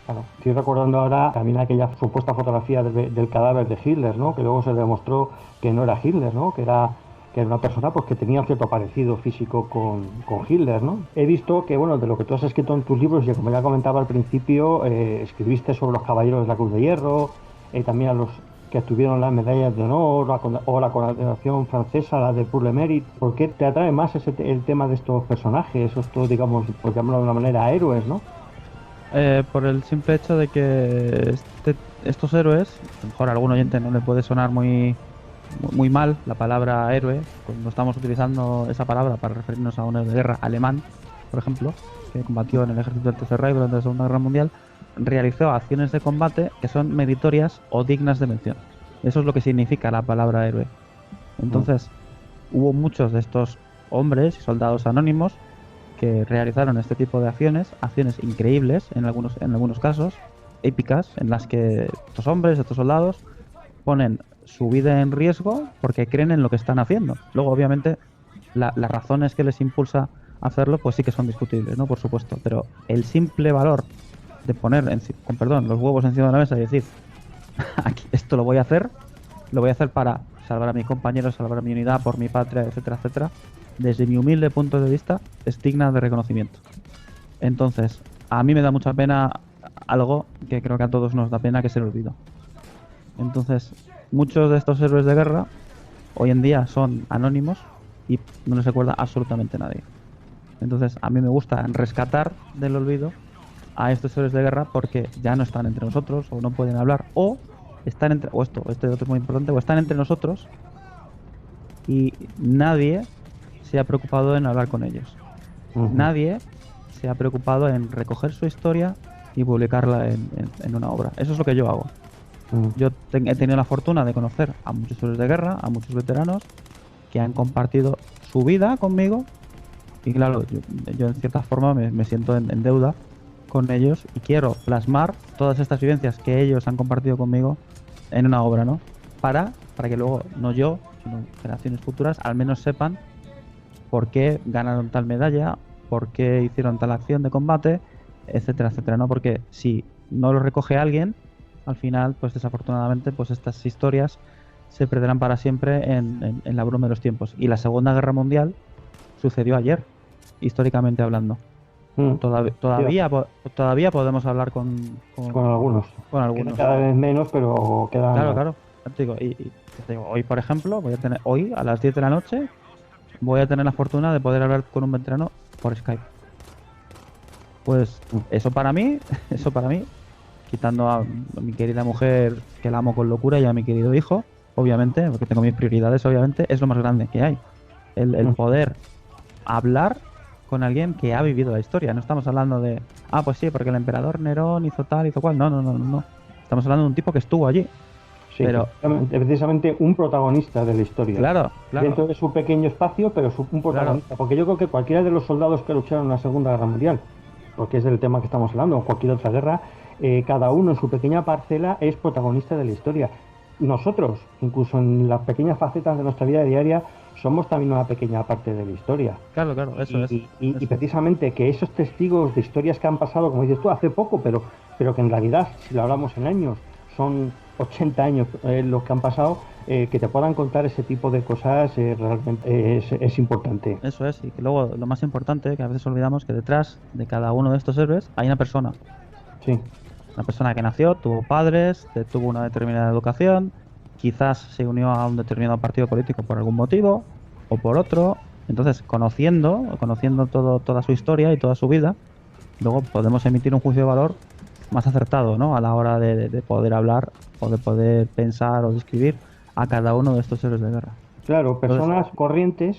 Speaker 1: Claro. Estoy recordando ahora también aquella supuesta fotografía del cadáver de Hitler, ¿no? Que luego se demostró que no era Hitler, ¿no? Que era una persona pues que tenía un cierto parecido físico con Hitler, ¿no? He visto que, bueno, de lo que tú has escrito en tus libros, y como ya comentaba al principio, escribiste sobre los caballeros de la Cruz de Hierro, también a los que tuvieron las medallas de honor o la condecoración francesa, la de Pour le Mérite. ¿Por qué te atrae más el tema de estos personajes, estos, digamos, por llamarlo de una manera, héroes, ¿no?
Speaker 2: Por el simple hecho de que estos héroes, a lo mejor a algún oyente no le puede sonar muy mal la palabra héroe, cuando estamos utilizando esa palabra para referirnos a un héroe de guerra alemán, por ejemplo, que combatió en el ejército del Tercer Reich durante la Segunda Guerra Mundial, realizó acciones de combate que son meritorias o dignas de mención. Eso es lo que significa la palabra héroe. Entonces, hubo muchos de estos hombres y soldados anónimos que realizaron este tipo de acciones increíbles en algunos casos, épicas, en las que estos hombres, estos soldados, ponen su vida en riesgo porque creen en lo que están haciendo. Luego, obviamente, las razones que les impulsa a hacerlo, pues sí que son discutibles, ¿no? Por supuesto. Pero el simple valor de poner, con perdón, los huevos encima de la mesa y decir, aquí, esto lo voy a hacer para salvar a mis compañeros, salvar a mi unidad, por mi patria, etcétera, etcétera, desde mi humilde punto de vista, es digna de reconocimiento. Entonces, a mí me da mucha pena algo que creo que a todos nos da pena, que es el olvido. Entonces, muchos de estos héroes de guerra hoy en día son anónimos y no les recuerda absolutamente nadie. Entonces, a mí me gusta rescatar del olvido a estos héroes de guerra porque ya no están entre nosotros, o no pueden hablar, o están entre, o esto es muy importante, o están entre nosotros y nadie se ha preocupado en hablar con ellos. Nadie se ha preocupado en recoger su historia y publicarla en una obra. Eso es lo que yo hago. Yo he tenido la fortuna de conocer a muchos héroes de guerra, a muchos veteranos que han compartido su vida conmigo, y claro, yo en cierta forma me siento en deuda con ellos y quiero plasmar todas estas vivencias que ellos han compartido conmigo en una obra, ¿no? Para que luego, no yo, sino generaciones futuras, al menos sepan por qué ganaron tal medalla, por qué hicieron tal acción de combate, etcétera, etcétera, ¿no? Porque si no lo recoge alguien, al final, pues desafortunadamente, pues estas historias se perderán para siempre en la bruma de los tiempos. Y la Segunda Guerra Mundial sucedió ayer, históricamente hablando. Todavía podemos hablar con
Speaker 1: algunos.
Speaker 2: Con algunos.
Speaker 1: Cada vez menos, pero quedan.
Speaker 2: Claro. te digo, te digo, hoy, por ejemplo, hoy a las 10 de la noche, voy a tener la fortuna de poder hablar con un veterano por Skype. Pues eso para mí, quitando a mi querida mujer, que la amo con locura, y a mi querido hijo, obviamente, porque tengo mis prioridades, obviamente, es lo más grande que hay. El poder hablar con alguien que ha vivido la historia. No estamos hablando de, pues sí, porque el emperador Nerón hizo tal, hizo cual. No, no, no, no. Estamos hablando de un tipo que estuvo allí.
Speaker 1: Sí, pero precisamente un protagonista de la historia.
Speaker 2: Claro, claro.
Speaker 1: Dentro de su pequeño espacio, pero un protagonista. Claro. Porque yo creo que cualquiera de los soldados que lucharon en la Segunda Guerra Mundial, porque es del tema que estamos hablando, o cualquier otra guerra, cada uno en su pequeña parcela es protagonista de la historia. Nosotros, incluso en las pequeñas facetas de nuestra vida diaria, somos también una pequeña parte de la historia.
Speaker 2: Claro, claro, eso es.
Speaker 1: Y precisamente que esos testigos de historias que han pasado, como dices tú, hace poco, pero que en realidad, si lo hablamos en años, son 80 años los que han pasado, que te puedan contar ese tipo de cosas realmente es importante.
Speaker 2: Eso es, y que luego lo más importante, que a veces olvidamos, que detrás de cada uno de estos héroes hay una persona.
Speaker 1: Sí.
Speaker 2: Una persona que nació, tuvo padres, tuvo una determinada educación, quizás se unió a un determinado partido político por algún motivo o por otro. Entonces, conociendo toda su historia y toda su vida, luego podemos emitir un juicio de valor más acertado, ¿no? A la hora de poder hablar o de poder pensar o describir a cada uno de estos héroes de guerra.
Speaker 1: Claro, personas corrientes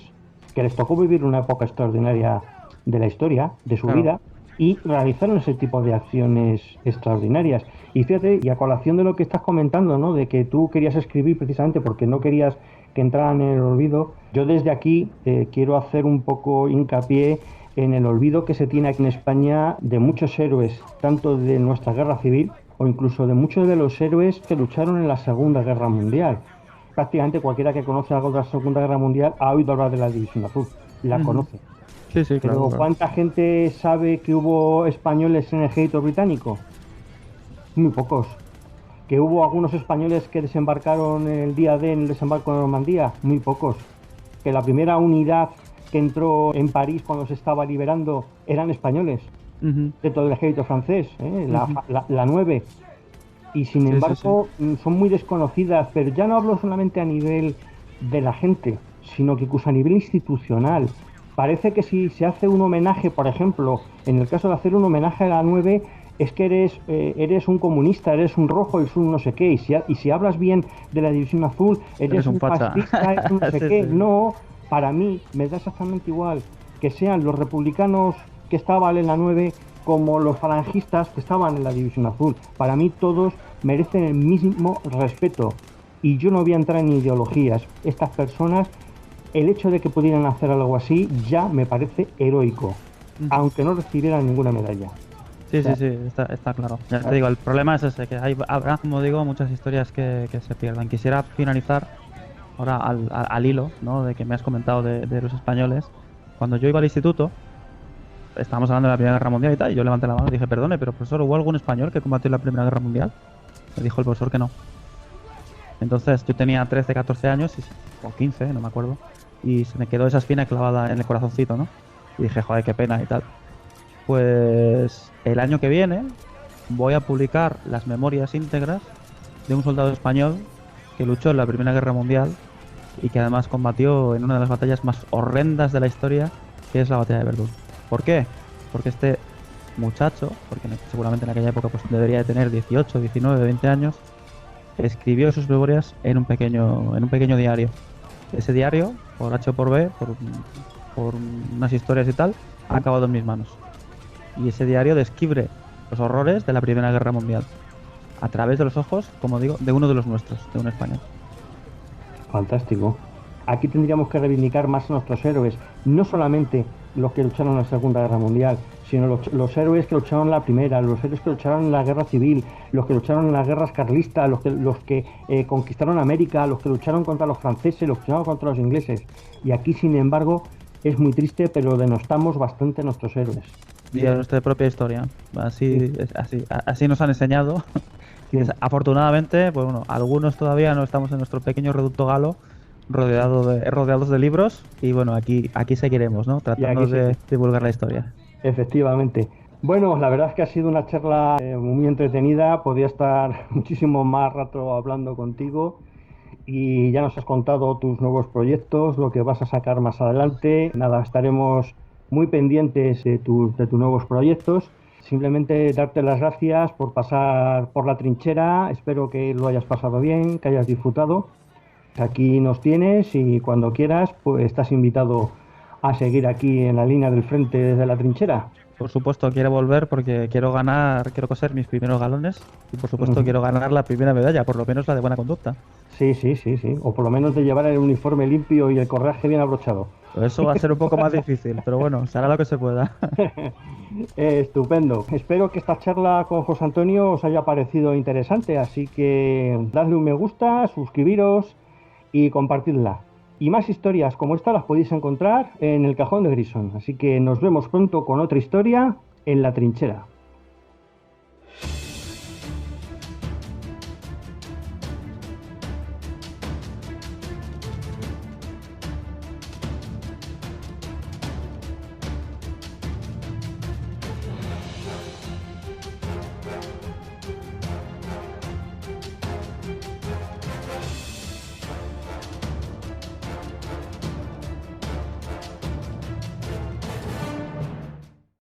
Speaker 1: que les tocó vivir una época extraordinaria de la historia, de su vida, y realizaron ese tipo de acciones extraordinarias. Y fíjate, y a colación de lo que estás comentando, ¿no? De que tú querías escribir precisamente porque no querías que entraran en el olvido, yo desde aquí quiero hacer un poco hincapié en el olvido que se tiene aquí en España de muchos héroes, tanto de nuestra guerra civil o incluso de muchos de los héroes que lucharon en la Segunda Guerra Mundial. Prácticamente cualquiera que conoce algo de la Segunda Guerra Mundial ha oído hablar de la División Azul, la conoce.
Speaker 2: Sí, sí, claro.
Speaker 1: Pero ¿cuánta gente sabe que hubo españoles en el ejército británico? Muy pocos. ¿Que hubo algunos españoles que desembarcaron el día D en el desembarco de Normandía? Muy pocos. ¿Que la primera unidad que entró en París cuando se estaba liberando eran españoles? De todo el ejército francés, la 9. Y sin embargo son muy desconocidas, pero ya no hablo solamente a nivel de la gente, sino que incluso a nivel institucional. Parece que si se hace un homenaje, por ejemplo, en el caso de hacer un homenaje a la 9, es que eres un comunista, eres un rojo, eres un no sé qué, y si hablas bien de la División Azul, eres un fascista, eres un no sé qué. No, para mí me da exactamente igual que sean los republicanos que estaban en la 9 como los falangistas que estaban en la División Azul. Para mí todos merecen el mismo respeto, y yo no voy a entrar en ideologías. Estas personas, el hecho de que pudieran hacer algo así ya me parece heroico, aunque no recibieran ninguna medalla.
Speaker 2: Sí, está claro. Ya te digo, el problema es ese, que habrá, como digo, muchas historias que se pierdan. Quisiera finalizar ahora al hilo, ¿no? De que me has comentado de los españoles. Cuando yo iba al instituto, estábamos hablando de la Primera Guerra Mundial y tal, y yo levanté la mano y dije, perdone, pero profesor, ¿hubo algún español que combatió en la Primera Guerra Mundial? Me dijo el profesor que no. Entonces yo tenía 13, 14 años, o 15, no me acuerdo, y se me quedó esa espina clavada en el corazoncito, ¿no? Y dije, joder, qué pena y tal. Pues el año que viene voy a publicar las memorias íntegras de un soldado español que luchó en la Primera Guerra Mundial y que además combatió en una de las batallas más horrendas de la historia, que es la batalla de Verdún. ¿Por qué? Porque este muchacho, porque seguramente en aquella época pues debería de tener 18, 19, 20 años, escribió sus memorias en un pequeño diario. Ese diario, por H o por B, por unas historias y tal, ha acabado en mis manos. Y ese diario describe los horrores de la Primera Guerra Mundial a través de los ojos, como digo, de uno de los nuestros, de un español.
Speaker 1: Fantástico. Aquí tendríamos que reivindicar más a nuestros héroes, no solamente los que lucharon en la Segunda Guerra Mundial, sino los héroes que lucharon en la Primera, los héroes que lucharon en la Guerra Civil, los que lucharon en las guerras carlistas, los que conquistaron América, los que lucharon contra los franceses, los que lucharon contra los ingleses. Y aquí, sin embargo, es muy triste, pero denostamos bastante a nuestros héroes.
Speaker 2: Y a nuestra propia historia. Así nos han enseñado. Y afortunadamente, pues bueno, algunos todavía no estamos en nuestro pequeño reducto galo, rodeados de libros, y bueno, aquí seguiremos, ¿no? Tratando de divulgar la historia.
Speaker 1: Efectivamente. Bueno, la verdad es que ha sido una charla muy entretenida. Podría estar muchísimo más rato hablando contigo. y ya nos has contado tus nuevos proyectos, lo que vas a sacar más adelante. Nada, estaremos muy pendientes de tus nuevos proyectos. Simplemente darte las gracias por pasar por la trinchera. Espero que lo hayas pasado bien, que hayas disfrutado. Aquí nos tienes y cuando quieras, pues estás invitado a seguir aquí en la línea del frente desde la trinchera.
Speaker 2: Por supuesto, quiero volver porque quiero ganar, quiero coser mis primeros galones y por supuesto quiero ganar la primera medalla, por lo menos la de buena conducta.
Speaker 1: Sí, sí, sí, sí. O por lo menos de llevar el uniforme limpio y el correaje bien abrochado.
Speaker 2: Eso va a ser un poco más difícil, pero bueno, se hará lo que se pueda.
Speaker 1: Estupendo. Espero que esta charla con José Antonio os haya parecido interesante, así que dadle un me gusta, suscribiros y compartidla. Y más historias como esta las podéis encontrar en el Cajón de Grison. Así que nos vemos pronto con otra historia en la trinchera.